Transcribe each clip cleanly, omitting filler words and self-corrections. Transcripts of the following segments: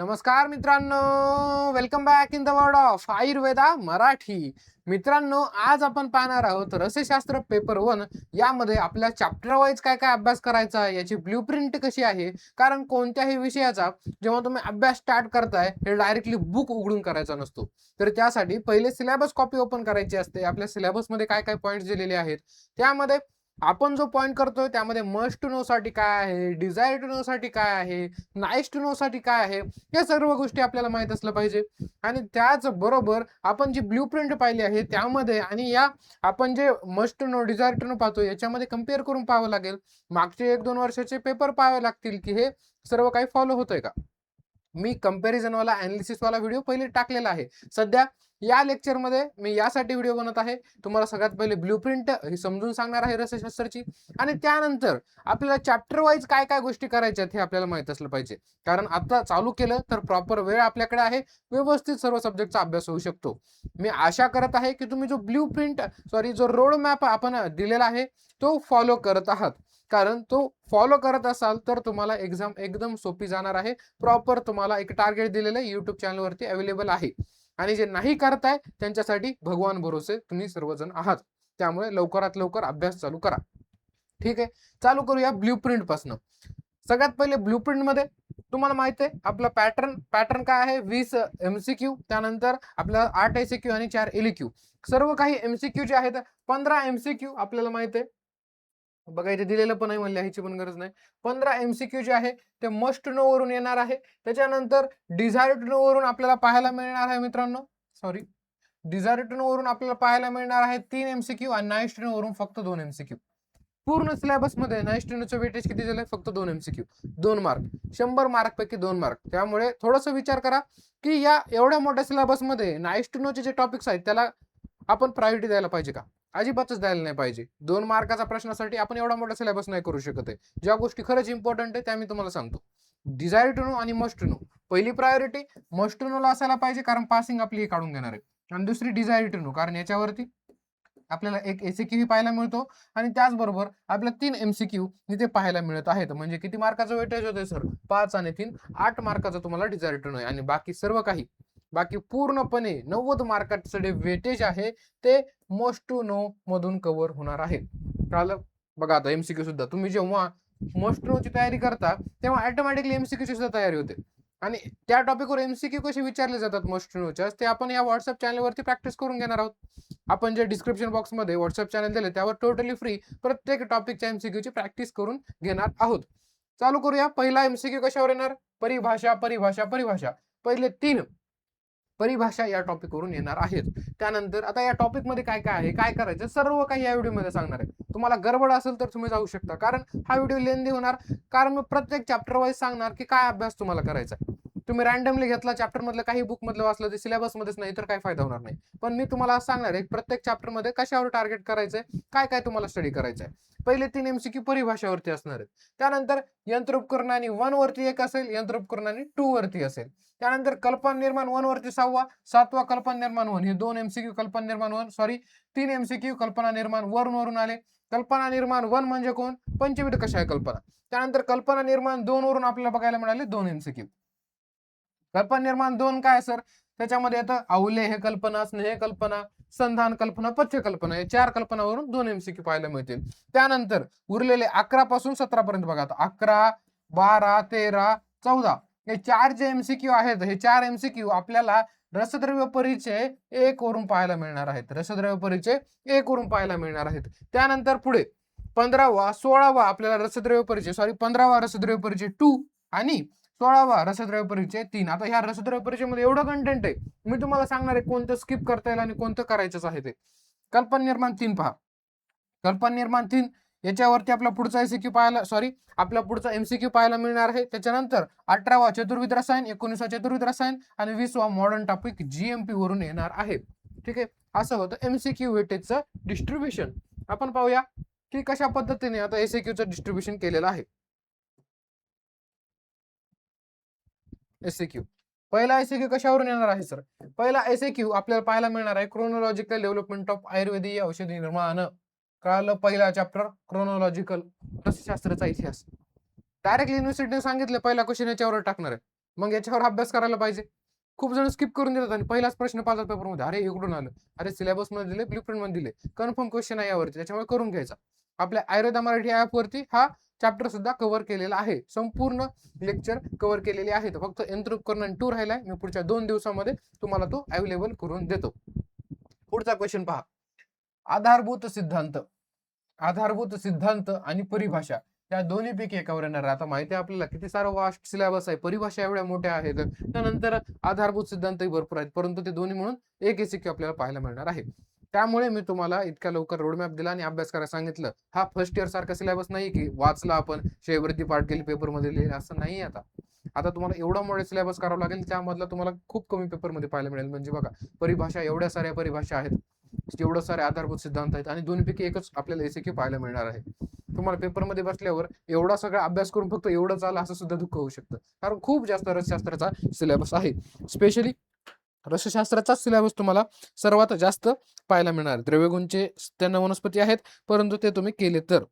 नमस्कार मित्रांनो, welcome back in the world of Ayurveda Marathi. मित्रांनो, आज आपण पाहणार आहोत रसशास्त्र पेपर 1 यामध्ये आपल्या चॅप्टर वाईज काय काय अभ्यास करायचा आहे, याची ब्ल्यूप्रिंट कशी आहे. कारण कोणत्याही विषयाचा जेव्हा तुम्ही अभ्यास स्टार्ट करताय हे डायरेक्टली बुक उघडून करायचा नसतो. तर त्यासाठी पहिले सिलेबस कॉपी ओपन करायची असते. आपल्या सिलेबसमध्ये काय काय पॉईंट्स दिलेले आहेत त्यामध्ये आपण जो पॉईंट करतोय त्यामध्ये मस्ट टू नो साठी काय आहे, डिझायर टू नो साठी काय आहे, नाईस टू नो साठी काय आहे, या सर्व गोष्टी आपल्याला माहित असलं पाहिजे. आणि त्याच बरोबर आपण जी ब्ल्यूप्रिंट पाहिली आहे त्यामध्ये आणि या आपण जे must to know desire to know पाहतो याच्यामध्ये कम्पेअर करून पाहावं लागेल. मागचे 1-2 वर्षाचे पेपर पाहावे लागतील की हे सर्व काही फॉलो होतंय का. मी कंपॅरिझन वाला अनालिसिस वाला व्हिडिओ पहिले टाकलेला आहे. सध्या या लेक्चरमध्ये मी यासाठी व्हिडिओ बनवत आहे, तुम्हाला सगळ्यात पहिले ब्ल्यूप्रिंट ही समजून सांगणार आहे रसशास्त्राची. आणि त्यानंतर आपल्याला चॅप्टर वाईज काय काय गोष्टी करायच्या हे आपल्याला माहित असलं पाहिजे. कारण आता चालू केलं तर प्रॉपर वेळ आपल्याकडे आहे, व्यवस्थित सर्व सब्जेक्टचा अभ्यास होऊ शकतो. मी आशा करत आहे की तुम्ही जो रोड मॅप आपण दिलेला आहे तो फॉलो करत आहात. कारण तो फॉलो करत असाल तर तुम्हाला एक्झाम एकदम सोपी जाणार आहे. प्रॉपर तुम्हाला एक टार्गेट दिलेलं युट्यूब चॅनलवरती अवेलेबल आहे. आणि जे नाही करताय त्यांच्यासाठी भगवान भरोसे तुम्ही सर्वजण आहात. त्यामुळे लवकरात लवकर अभ्यास चालू करा. ठीक आहे, चालू करूया ब्ल्यूप्रिंट पासून. सगळ्यात पहिले ब्ल्यूप्रिंट मध्ये तुम्हाला माहिती आहे आपला पॅटर्न काय आहे, 20 MCQ, त्यानंतर आपल्याला 8 ACQ आणि 4 LEQ. सर्व काही MCQ जे आहेत 15 MCQ आपल्याला माहिती आहे. बघा इथे दिलेलं पण आहे, म्हणलं ह्याची पण गरज नाही. 15 MCQ जे आहे ते मस्ट नो वरून येणार आहे. त्याच्यानंतर डिझायर टू नो वरून आपल्याला पाहायला मिळणार आहे मित्रांनो, डिझायर टू नो वरून आपल्याला पाहायला मिळणार आहे 3 MCQ आणि नाईस टू नो वरून फक्त 2 MCQ. पूर्ण सिलेबस मध्ये नाईस टू नोचं वेटेज किती झालंय, फक्त 2 MCQ, 2 मार्क, 100 मार्क पैकी 2 मार्क. त्यामुळे थोडस विचार करा की या एवढ्या मोठ्या सिलेबस मध्ये नाईस टू नोचे जे टॉपिक्स आहेत त्याला आपण प्रायोरिटी द्यायला पाहिजे का? अजिबातच द्यायला नाही पाहिजे. 2 मार्काचा प्रश्नासाठी आपण एवढा मोठा सिलेबस नाही करू शकत आहे. ज्या गोष्टी खरंच इम्पॉर्टंट आहे त्या मी तुम्हाला सांगतो. डिझायर टू नो आणि मस्ट टू नो, पहिली प्रायोरिटी मस्ट टू नोला असायला पाहिजे कारण पासिंग आपली काढून घेणार आहे. आणि दुसरी डिझायर टू नो, कारण याच्यावरती आपल्याला एक ACQ पाहायला मिळतो आणि त्याचबरोबर आपल्याला 3 MCQ इथे पाहायला मिळत आहेत. म्हणजे किती मार्काचं वेटेज होते सर, 5 आणि 3 8 मार्काचा तुम्हाला डिझायर टू नो आहे. आणि बाकी पूर्णपणे 90 मार्काचं जे वेटेज आहे ते मोस्ट टू नो मधून कव्हर होणार आहे. कळलं? बघा आता MCQ सुद्धा तुम्ही जेव्हा मोस्ट नो ची तयारी करता तेव्हा ऑटोमॅटिकली MCQ ची सुद्धा तयारी होते. आणि त्या टॉपिकवर MCQ कसे विचारले जातात मोस्ट नोच्या ते आपण या व्हॉट्सअप चॅनलवरती प्रॅक्टिस करून घेणार आहोत. आपण जे डिस्क्रिप्शन बॉक्समध्ये व्हॉट्सअप चॅनल दिले त्यावर टोटली फ्री प्रत्येक टॉपिकच्या MCQ ची प्रॅक्टिस करून घेणार आहोत. चालू करूया. पहिला MCQ कशावर येणार, परिभाषा. पहिले 3 परिभाषा या टॉपिक वरून येणार आहेत. त्यानंतर आता या टॉपिक मध्ये काय काय आहे, काय करायचं, सर्व काही या व्हिडिओ मध्ये सांगणार आहे. तुम्हाला गडबड असेल तर तुम्ही जाऊ शकता, कारण हा व्हिडिओ लेंदी होणार. कारण मी प्रत्येक चॅप्टर वाईज सांगणार की काय अभ्यास तुम्हाला करायचा आहे. तुम्ही रॅन्डमली घेतला चॅप्टर मधलं काही बुक मधलं वाचलं ते सिलेबस मध्येच नाही तर काय फायदा होणार नाही. पण मी तुम्हाला सांगणार आहे प्रत्येक चॅप्टर मध्ये कशावर टार्गेट करायचंय, काय काय तुम्हाला स्टडी करायचंय. पहिले 3 MCQ परिभाषावरती असणार आहेत. त्यानंतर यंत्रोपकरणाने 1 वरती एक असेल, यंत्रोपकरणाने 2 वरती असेल. त्यानंतर कल्पना निर्माण 1 वरती 7वा कल्पना निर्माण 1, हे 2 MCQ कल्पना निर्माण 1, 3 MCQ कल्पना निर्माण वरून आले. कल्पना निर्माण 1 म्हणजे कोण, पंचविध कशा कल्पना. त्यानंतर कल्पना निर्माण 2 वरून आपल्याला बघायला मिळाले 2 MCQ. कल्पना निर्माण 2 काय सर, त्याच्यामध्ये येतं अवले हे कल्पना, स्नेह कल्पना, संधान कल्पना, पथ्य कल्पना, हे 4 कल्पनावरून 2 MCQ पाहायला मिळतील. त्यानंतर उरलेले 11 पासून 17 पर्यंत बघा, 11, 12, 13, 14 हे 4 जे MCQ आहेत, हे 4 MCQ आपल्याला रसद्रव्य परिचय 1 वरून पाहायला मिळणार आहेत. रसद्रव्य परिचय 1 वरून पाहायला मिळणार आहेत. त्यानंतर पुढे 15वा 16वा आपल्याला रसद्रव्य परिचय 15वा रसद्रव्य परिचय 2 आणि 16वा रसद्रव्य परिचय 3. आता ह्या रसद्रव्य परिचय मध्ये एवढं कंटेंट आहे, मी तुम्हाला सांगणार आहे कोणतं स्किप करता येईल आणि कोणतं करायचंच आहे ते. कल्पना निर्माण 3 पहा. कल्पना निर्माण 3 याच्यावरती आपला पुढचा MCQ पाहायला मिळणार आहे. त्याच्यानंतर 18वा चतुर्विध रसायन, 19वा चतुर्विध रसायन आणि 20वा मॉडर्न टॉपिक GMP वरून येणार आहे. ठीक आहे, असं होतं MCQ वेटेजचं डिस्ट्रीब्युशन. आपण पाहूया की कशा पद्धतीने आता ACQ चं डिस्ट्रीब्युशन केलेलं आहे. ACQ पहिला ACQ कशावरून येणार आहे सर, पहिला ACQ आपल्याला पाहायला मिळणार आहे क्रोनॉलॉजिकल डेव्हलपमेंट ऑफ आयुर्वेदीय औषधी निर्माण. कळालं? पहिला चॅप्टर क्रोनॉलॉजिकल, रसशास्त्राचा इतिहास. डायरेक्टली युनिव्हर्सिटीने सांगितलं पहिला क्वेश्चन याच्यावर टाकणार आहे. मग याच्यावर अभ्यास करायला पाहिजे. खूप जण स्किप करून देतात आणि पहिलाच प्रश्न पाहतात पेपरमध्ये, अरे इकडून आलं, अरे सिलेबस मध्ये दिले, ब्ल्यू प्रिंट मध्ये दिले, कन्फर्म क्वेश्चन आहे यावरती, त्याच्यामुळे करून घ्यायचा. आपल्या आयुर्वेदा मराठी ऍप वरती हा चॅप्टर सुद्धा कव्हर केलेला आहे, संपूर्ण लेक्चर कव्हर केलेले आहेत. फक्त यंत्रोपकरण 2 राहिलाय, मी पुढच्या 2 दिवसामध्ये तुम्हाला तो अवेलेबल करून देतो. पुढचा क्वेश्चन पहा, आधारभूत सिद्धांत. आधारभूत सिद्धांत आणि परिभाषा या दोन्हीपैकी एकावर येणार. आता माहिती आहे आपल्याला किती सारं वास्ट सिलेबस आहे, परिभाषा एवढ्या मोठ्या आहेत, त्यानंतर आधारभूत सिद्धांतही भरपूर आहेत, परंतु ते दोन्ही म्हणून एक एसीक्यू आपल्याला पाहायला मिळणार आहे. त्यामुळे मी तुम्हाला इतक्या लवकर रोडमॅप दिला आणि अभ्यास करायला सांगितलं. हा फर्स्ट इयर सारखा सिलेबस नाही की वाचला आपण शेवरती पाठ केली पेपरमध्ये लिहिले, असं नाही. आता आता तुम्हाला एवढा मोठा सिलेबस करावा लागेल, त्यामधला तुम्हाला खूप कमी पेपरमध्ये पाहायला मिळेल. म्हणजे बघा, परिभाषा एवढ्या साऱ्या परिभाषा आहेत, एवढं सारे आधारभूत सिद्धांत आहेत आणि दोन्हीपैकी एकच आपल्याला एसीक्यू पाहायला मिळणार आहे. तुम्हाला पेपरमध्ये बसल्यावर एवढा सगळा अभ्यास करून फक्त एवढंच आलं असं सुद्धा दुःख होऊ शकतं, कारण खूप जास्त रसशास्त्राचा सिलेबस आहे. स्पेशली रसशास्त्राचा सिलेबस तुम्हाला सर्वात जास्त पाहायला मिळणार. द्रव्यगुणचे त्यांना वनस्पती आहेत, परंतु ते तुम्ही केले तर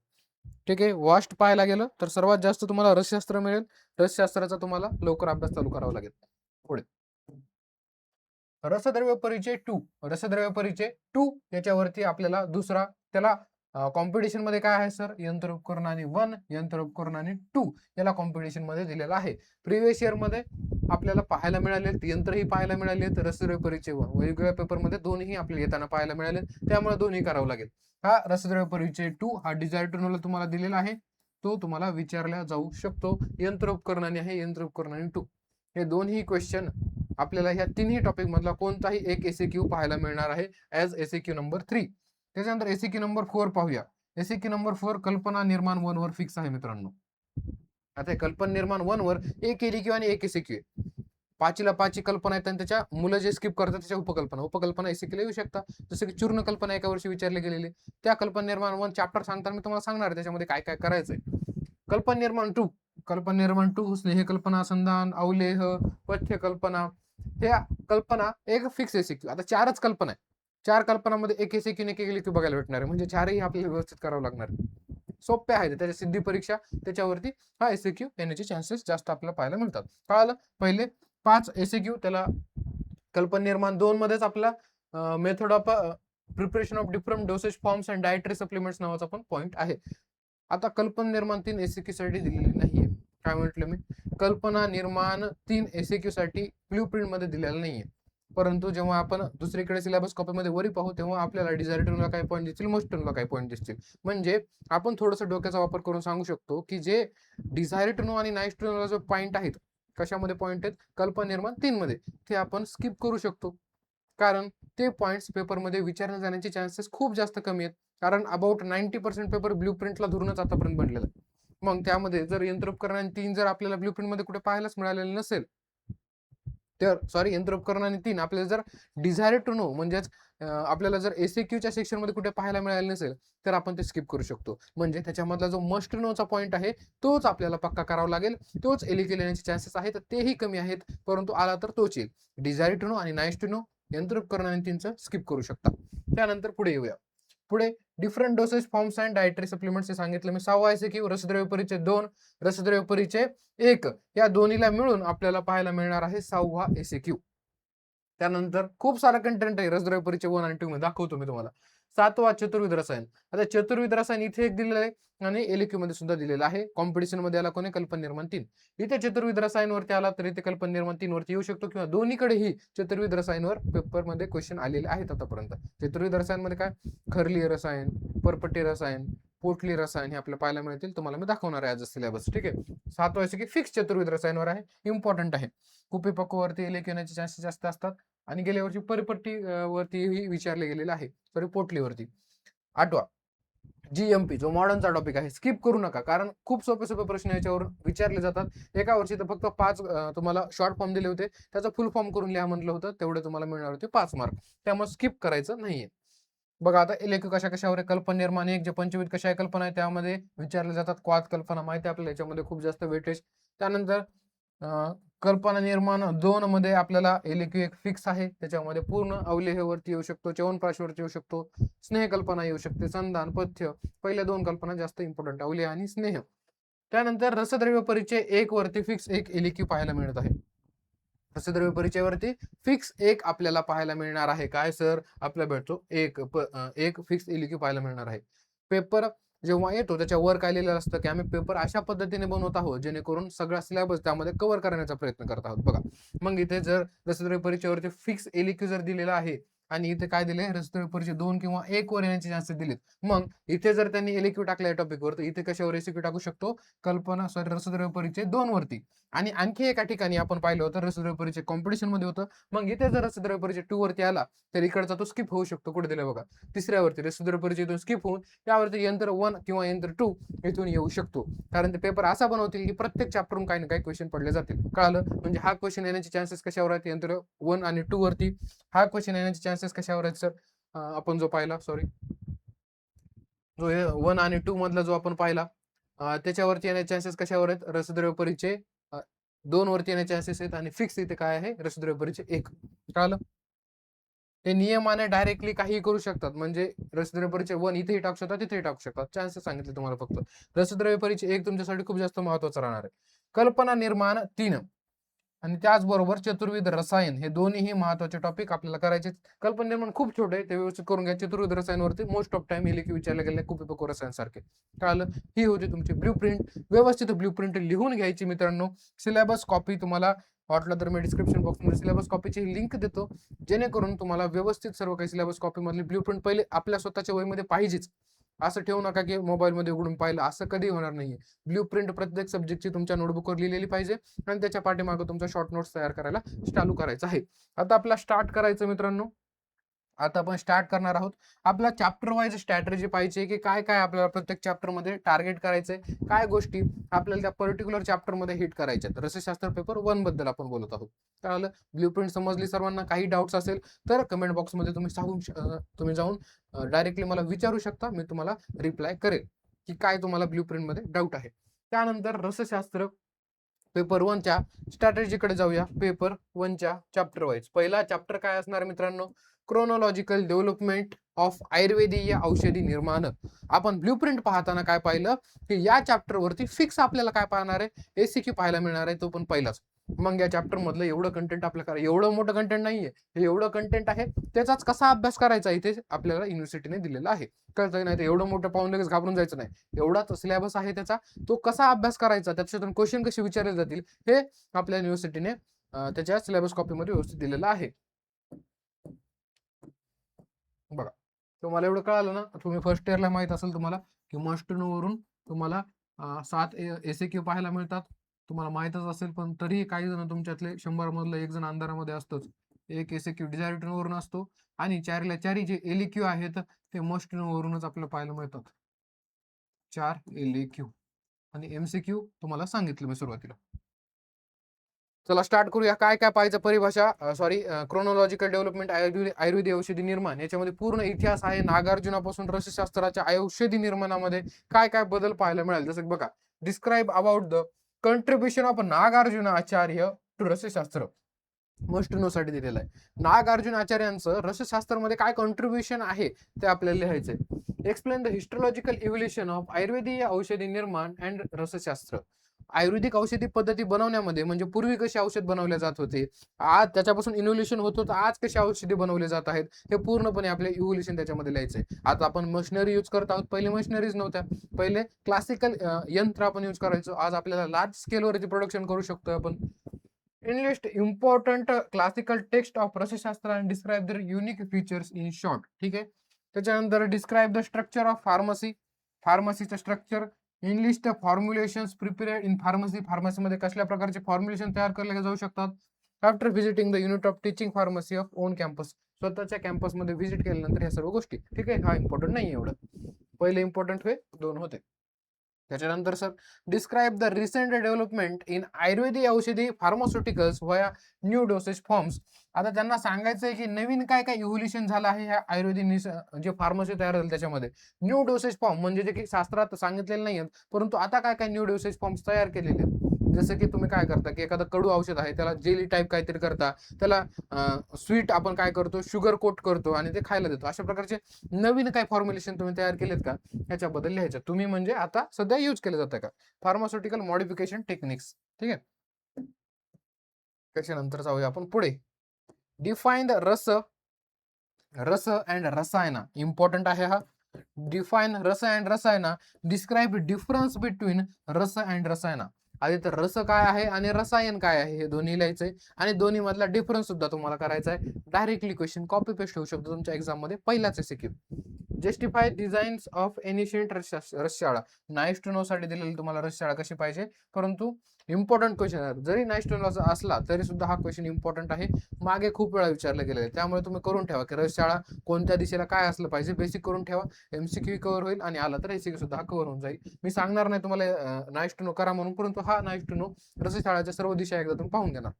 ठीक आहे. वास्ट पाहायला गेलं तर सर्वात जास्त तुम्हाला रसशास्त्र मिळेल. रसशास्त्राचा तुम्हाला लवकर अभ्यास चालू करावा लागेल. पुढे रसद्रव्य परिचय 2. रसद्रव्य परिचय 2 याच्यावरती आपल्याला दुसरा, त्याला कॉम्पिटिशन मध्ये काय आहे सर, यंत्र उपकरणाने 1, यंत्र उपकरणाने 2 याला कॉम्पिटिशन मध्ये दिलेला आहे. प्रिव्हियस इयर मध्ये आपल्याला पाहायला मिळाले, यंत्रही पाहायला मिळाले, तर रसद्रव्य परिचय 1 वेगवेगळ्या पेपरमध्ये दोन्ही आपल्याला येताना पाहायला मिळाले, त्यामुळे दोन्ही करावं लागेल. हा रसद्रव्य परिचय 2 हा डिझायर टर्नला तुम्हाला दिलेला आहे, तो तुम्हाला विचारला जाऊ शकतो. यंत्र उपकरणाने आहे, यंत्र उपकरणाने 2 हे दोन्ही क्वेश्चन आपल्याला ह्या तिन्ही टॉपिक मधला कोणताही एक एसीक्यू पाहायला मिळणार आहे ऍज एसीक्यू नंबर 3. त्याच्यानंतर एसीक्यू नंबर 4 पाहूया. एसीक्यू नंबर 4 कल्पना निर्माण 1 वर फिक्स आहे मित्रांनो. आता कल्पना निर्माण 1 वर एक एलीक्यू आणि एक एसीक्यू आहे. 5ला 5ची कल्पना आहेत आणि त्याच्या मुलं जे स्किप करतात त्याच्या उपकल्पना एसीक्यूला येऊ शकतात. जसं की चूर्ण कल्पना एका वर्षी विचारले गेलेले, त्या कल्पना निर्माण 1 चॅप्टर सांगताना मी तुम्हाला सांगणार त्याच्यामध्ये काय काय करायचंय. कल्पना निर्माण 2, कल्पना निर्माण 2 स्नेह कल्पना, संधान, अवलेह, पथ्य कल्पना, ह्या कल्पना एक फिक्स एसीक्यू. आता 4च कल्पना आहे, 4 कल्पनामध्ये एक एसीक्यू एक एलीक्यू बघायला भेटणार आहे, म्हणजे 4ही आपल्याला व्यवस्थित करावं लागणार. सोप्या आहेत, त्याच्या सिद्धी परीक्षा त्याच्यावरती हा एसीक्यू येण्याचे चान्सेस जास्त आपल्याला पाहायला मिळतात. कळालं. पहिले 5 एसीक्यू, त्याला कल्पना निर्माण 2 मध्येच आपला method of preparation of different dosage forms and dietary supplements नावाचा पण पॉईंट आहे. आता कल्पना निर्माण 3 एसीक्यू साठी दिलेली नाहीये. काय म्हटलं मी, कल्पना निर्माण 3 एसीक्यू साठी ब्ल्यू प्रिंट मध्ये दिलेलं नाहीये, परंतु जेव्हा आपण दुसरीकडे सिलेबस कॉपीमध्ये वरी पाहू तेव्हा आपल्याला डिझायर टर्नला काही पॉईंट दिसतील, मोस्ट टर्नला काही पॉईंट दिसतील. म्हणजे आपण थोडंसं डोक्याचा वापर करून सांगू शकतो की जे डिझायर टर्न आणि नाईस टर्नला जो पॉईंट आहेत, कशामध्ये पॉईंट आहेत, कल्पना निर्माण 3 मध्ये, ते आपण स्किप करू शकतो, कारण ते पॉईंट्स पेपरमध्ये विचारले जाण्याचे चान्सेस खूप जास्त कमी आहेत. कारण अबाउट 90% पेपर ब्ल्यू प्रिंटला धरूनच आतापर्यंत बनलेला आहे. मग त्यामध्ये जर यंत्रोपकरणाने 3 जर आपल्याला ब्ल्यू प्रिंट मध्ये कुठे पाहायलाच मिळालेलं नसेल, तर सॉरी यंत्रोपकरणाने 3 आपल्याला जर डिझायर टू नो म्हणजेच आपल्याला जर एसीक्यूच्या सेक्शन मध्ये कुठे पाहायला मिळालं नसेल, तर आपण ते स्किप करू शकतो. म्हणजे त्याच्यामधला जो मस्ट नोचा पॉईंट आहे तोच आपल्याला पक्का करावा लागेल, तोच एलिक्यू येण्याचे चान्सेस आहेत तेही कमी आहेत, परंतु आला तर तोच येईल. डिझायर टू नो आणि नाईस टू नो यंत्रोपकरणाने 3चं स्किप करू शकता. त्यानंतर पुढे येऊया. पुढे different dosage forms and dietary supplements सांगितलं मी. 6वा एसीक्यू रसद्रव्य परिचय 2, रसद्रव्य परिचय 1 या दोन्हीला मिळून आपल्याला पाहायला मिळणार आहे 6वा एसीक्यू. त्यानंतर खूप सारा कंटेंट आहे रसद्रव्य परिचय 1 आणि 2 मध्ये, दाखवतो मी तुम्हाला. 7वा चतुर्विध रसायन. आता चतुर्विध रसायन इथे एक दिलेलं आहे आणि एलिक्यू मध्ये सुद्धा दिलेलं आहे. कॉम्पिटिशन मध्ये आला कोणी, कल्पना निर्माण 3. इथे चतुर्विध रसायन वरती आला तर इथे कल्पना निर्माण 3 वरती येऊ शकतो, किंवा दोन्हीकडेही चतुर्विध रसायनवर पेपर मध्ये क्वेश्चन आलेले आहेत आतापर्यंत. चतुर्विध रसायन मध्ये काय, खरलीय रसायन, परपटी रसायन, पोटली रसायन हे आपल्याला पाहायला मिळतील. तुम्हाला मी दाखवणार आहे आज सिलेबस. ठीक आहे. 7वा की फिक्स चतुर्विध रसायनवर आहे, इम्पॉर्टंट आहे. कुपीपक्ववरती एलिक्यू येण्याचे चान्सेस जास्त असतात आणि गेल्या वर्षी परिपट्टी वरती विचारले गेलेलं आहे, सॉरी पोटलीवरती. 8वा जीएमपी, जो मॉडर्नचा टॉपिक आहे, स्किप करू नका, कारण खूप सोपे सोपे प्रश्न याच्यावर विचारले जातात. एका वर्षी तर फक्त 5 तुम्हाला शॉर्ट फॉर्म दिले होते, त्याचा फुल फॉर्म करून लिहा म्हटलं होतं, तेवढे तुम्हाला मिळणार होते 5 मार्क. त्यामुळे स्किप करायचं नाहीये. बघा आता एलिक्यू कशा कशावर आहे, कल्पना निर्माण 1 जे पंचविध कशा आहे कल्पना आहे त्यामध्ये विचारले जातात. क्वाद कल्पना माहिती आहे आपल्याला, याच्यामध्ये खूप जास्त वेटेज. त्यानंतर कल्पना निर्माण 2 मध्ये आपल्याला एलिक्यू एक फिक्स आहे, त्याच्यामध्ये पूर्ण अवलेहवरती येऊ शकतो, च्यवनप्राशवरती येऊ शकतो, स्नेह कल्पना येऊ शकते, संधान, पथ्य, पहिल्या 2 कल्पना जास्त इम्पॉर्टंट, अवलेह आणि स्नेह. त्यानंतर रसद्रव्य परिचय 1 वरती फिक्स एक एलिक्यू पाहायला मिळत आहे. रसद्रव्य परिचयावरती फिक्स एक आपल्याला पाहायला मिळणार आहे. काय सर? आपल्याला भेटतो एक फिक्स एलक्यू पाहायला मिळणार आहे. पेपर जेव्हा येतो त्याच्यावर काय लिहिलेलं असतं की आम्ही पेपर अशा पद्धतीने बनवत आहोत जेणेकरून सगळा सिलेबस त्यामध्ये कव्हर करण्याचा प्रयत्न करत आहोत. बघा, मग इथे जर रसद्रव्य परिचयावरती फिक्स एलक्यू जर दिलेला आहे आणि इथे काय दिले, रसद्रव्य परिचय 2 किंवा 1 वर येण्याचे चान्सेस दिलेत. मग इथे जर त्यांनी एलक्यू टाकला टॉपिकवर, तर इथे कशावर एसक्यू टाकू शकतो? रसद्रव्य परिचय 2 वरती. आणि आणखी एका ठिकाणी आपण पाहिलं होतं रसद्रव्य परिचय कॉम्पिटिशन मध्ये होतं. मग इथे जर रसद्रव्य परिचय 2 वरती आला तर इकडचा तो स्किप होऊ शकतो. कुठे दिलं बघा, तिसऱ्यावरती रसद्रव्य परिचय इथून स्किप होऊन त्यावरती यंत्र 1 किंवा यंत्र 2 इथून येऊ शकतो. कारण ते पेपर असा बनवतील की प्रत्येक चॅप्टरहून काही ना काही क्वेश्चन पडले जातील. कळालं? म्हणजे हा क्वेश्चन येण्याचे चान्सेस कशावर आहेत? यंत्र 1 आणि 2 वरती. हा क्वेश्चन येण्याचे चान्सेस कशावर आहेत सर? आपण जो पाहिला, सॉरी, जो 1 आणि 2 मधला जो आपण पाहिला, त्याच्यावरती येण्याचे चान्सेस कशावर आहेत? रसद्रव्य परिचय 2 वरती येण्याचे चान्सेस आहेत आणि फिक्स इथे काय आहे? रसद्रव्य परिचय 1. कळालं? ते नियमाने डायरेक्टली काहीही करू शकतात. म्हणजे रसद्रव्य परिचय 1 इथेही टाकू शकतात, तिथेही टाकू शकतात. चान्सेस सांगितले तुम्हाला फक्त. रसद्रव्य परिचय 1 तुमच्यासाठी खूप जास्त महत्त्वाचं राहणार आहे. कल्पना निर्माण 3 आणि त्याचबरोबर चतुर्विध रसायन, हे दोन्हीही महत्त्वाचे टॉपिक आपल्याला करायचे. कल्पना निर्माण खूप छोटे आहे, ते व्यवस्थित करून घ्या. चतुर्विध रसायनवरती मोस्ट ऑफ टाइम इलेक्टिव्ह विचारले गेले कुपिपको रसायन सारखे. कळालं? ही होती तुमची ब्ल्यूप्रिंट. व्यवस्थित ब्ल्यूप्रिंट लिहून घ्यायची मित्रांनो. सिलेबस कॉपी तुम्हाला वाटलं तर मी डिस्क्रिप्शन बॉक्समध्ये सिलेबस कॉपीची लिंक देतो, जेणेकरून तुम्हाला व्यवस्थित सर्व काही सिलेबस कॉपी मधली ब्ल्यूप्रिंट पहिले आपल्या स्वतःच्या वहीमध्ये पाहिजेच. असं ठेवू नका की मोबाईलमध्ये उघडून पाहिलं, असं कधी होणार नाहीये. ब्ल्यूप्रिंट प्रत्येक सब्जेक्टची तुमच्या नोटबुकवर लिहिलेली पाहिजे आणि त्याच्या पाठीमागे तुमचा शॉर्ट नोट्स तयार करायला चालू करायचं आहे. आता आपला स्टार्ट करायचं मित्रांनो. आता आपण स्टार्ट करणार आहोत. आपला चॅप्टर वाईज स्ट्रॅटेजी पाहिजे की काय काय आपल्याला प्रत्येक चॅप्टर मध्ये टार्गेट करायचंय, काय गोष्टी आपल्याला त्या पर्टिक्युलर चॅप्टर मध्ये हिट करायच्यात. रसशास्त्र पेपर 1 बद्दल आपण बोलत आहोत. कळालं? ब्ल्यूप्रिंट समजली सर्वांना? काही डाऊट्स असेल तर कमेंट बॉक्समध्ये तुम्ही जाऊन डायरेक्टली मला विचारू शकता. मी तुम्हाला रिप्लाय करेल की काय तुम्हाला ब्ल्यूप्रिंट मध्ये डाऊट आहे. त्यानंतर रसशास्त्र पेपर 1 च्या स्ट्रॅटेजीकडे जाऊया. पेपर 1 च्या चॅप्टर वाईज पहिला चॅप्टर काय असणार मित्रांनो? क्रोनॉलॉजिकल डेव्हलपमेंट ऑफ आयुर्वेदीय औषधी निर्माण. आपण ब्ल्यूप्रिंट पाहताना काय पाहिलं की या चॅप्टर वरती फिक्स आपल्याला काय पाहणार आहे? एसीक्यू पाहायला मिळणार आहे, तो पण पहिलाच. मग या चॅप्टर मधलं एवढं कंटेंट आपल्याला एवढं मोठं कंटेंट नाहीये, हे एवढं कंटेंट आहे. त्याचाच कसा अभ्यास करायचा इथे आपल्याला युनिव्हर्सिटीने दिलेला आहे. कळतं नाही? तर एवढं मोठं पाहून लगेच घाबरून जायचं नाही. एवढाच सिलेबस आहे त्याचा, तो कसा अभ्यास करायचा, त्याच्यातून क्वेश्चन कसे विचारले जातील, हे आपल्या युनिव्हर्सिटीने त्याच्या सिलेबस कॉपीमध्ये व्यवस्थित दिलेलं आहे. बघा, तुम्हाला एवढं कळालं ना? तुम्ही फर्स्ट इयरला माहित असेल तुम्हाला की वरून तुम्हाला 7 एसएक्यू पाहायला मिळतात. तुम्हाला माहीतच असेल, पण तरीही काही जण तुमच्यातले 100 मधलं एक जण अंधारामध्ये असतोच. एक एसएक्यू डिझायर वरून असतो आणि 4ला 4 जे एलक्यू आहेत ते वरूनच आपल्याला पाहायला मिळतात. 4 एलक्यू आणि एमसीक्यू तुम्हाला सांगितलं मी सुरुवातीला. चला स्टार्ट करूया. काय काय पाहायचं? परिभाषा, क्रोनॉलॉजिकल डेव्हलपमेंट आयुर्वेदिक औषधी निर्माण, याच्यामध्ये पूर्ण इतिहास आहे. नागार्जुनापासून रसशास्त्राच्या औषधी निर्माणामध्ये काय काय बदल पाहायला मिळाले. जसं बघा, describe about the contribution of Nagarjuna Acharya to Rasashastra. Must know साठी दिलेलं आहे. नागार्जुन आचार्यांचं रसशास्त्रामध्ये काय कॉन्ट्रीब्युशन आहे ते आपल्याला लिहायचंय. एक्सप्लेन द हिस्ट्रोलॉजिकल इव्होल्युशन ऑफ आयुर्वेदीय औषधी निर्माण अँड रसशास्त्र. आयुर्वेदिक औषधी पद्धती बनवण्यामध्ये म्हणजे पूर्वी कशी औषध बनवले जात होते, आज त्याच्यापासून इन्व्होल्युशन होत होतं, आज कशी औषधी बनवले जात आहेत, हे पूर्णपणे आपले इव्होल्युशन त्याच्यामध्ये लिहायचंय. आता आपण मशिनरी यूज करत आहोत, पहिले मशिनरीज नव्हत्या. पहिले क्लासिकल यंत्र आपण यूज करायचो. आज आपल्याला लार्ज स्केलवरती प्रोडक्शन करू शकतो आपण. Enlist important classical text of रसशास्त्र and describe their unique features in short. ठीक आहे. त्याच्यानंतर describe the structure of pharmacy. फार्मसीचं structure. Enlist the formulations prepared in pharmacy. फार्मसीमध्ये कसल्या प्रकारचे फॉर्म्युलेशन तयार केले जाऊ शकतात. After visiting the unit of teaching pharmacy of own campus. स्वतःच्या कॅम्पसमध्ये व्हिजिट केल्यानंतर ह्या सर्व गोष्टी. ठीक आहे. हा इम्पॉर्टंट नाही एवढं. पहिले इम्पॉर्टंट हे 2 होते. त्याच्यानंतर sir, describe the recent development in Ayurvedic aushadhi pharmaceuticals via new dosage forms. आता त्यांना सांगायचं आहे की नवीन काय काय इव्होल्युशन झालं आहे ह्या आयुर्वेदिक जे फार्मसी तयार झालं त्याच्यामध्ये. न्यू डोसेज फॉर्म म्हणजे जे की शास्त्रात सांगितलेले नाही आहेत, परंतु आता काय काय न्यू डोसेज फॉर्म्स तयार केलेले आहेत. जसं की तुम्ही काय करता की एखादं कडू औषध आहे त्याला जेली टाईप काहीतरी करता, त्याला स्वीट आपण काय करतो, शुगर कोट करतो आणि ते खायला देतो. अशा प्रकारचे नवीन काय फॉर्म्युलेशन तुम्ही तयार केलेत का, ह्याच्याबद्दल लिहायचं. तुम्ही म्हणजे आता सध्या यूज केलं जातं का, फार्मास्युटिकल मॉडिफिकेशन टेक्निक्स. ठीक आहे. त्याच्यानंतर जाऊया आपण पुढे. डिफाईन द रस अँड रसायना. इम्पॉर्टंट आहे हा. डिफाईन रस अँड रसायना. डिस्क्राईब डिफरन्स बिटवीन रस अँड रसायना. आधी तर रस काय आहे आणि रसायन काय आहे हे दोन्ही लिहायचंय आणि दोन्ही मधला डिफरन्स सुद्धा तुम्हाला करायचा आहे. डायरेक्टली क्वेश्चन कॉपी पेस्ट होऊ शकतो तुमच्या एक्झाम मध्ये पहिलाच MCQ. Justify designs of ancient rasashala. Nice to know साठी दिलेली तुम्हाला रसशाळा कशी पाहिजे, परंतु इम्पॉर्टंट क्वेश्चन आहे. जरी नाईस टू नो असला तरी सुद्धा हा क्वेश्चन इम्पॉर्टंट आहे. मागे खूप वेळा विचारलं गेलेलं आहे, त्यामुळे तुम्ही करून ठेवा की रसशाळा कोणत्या दिशेला काय असलं पाहिजे. बेसिक करून ठेवा, एमसीक्यू कव्हर होईल आणि आला तर एमसीक्यू सुद्धा कव्हर होऊन जाईल. मी सांगणार नाही तुम्हाला नाईस टू नो करा म्हणून, परंतु हा नाईस टू नो रसशाळाच्या सर्व दिशा एकदा तुम्ही पाहून घेणार.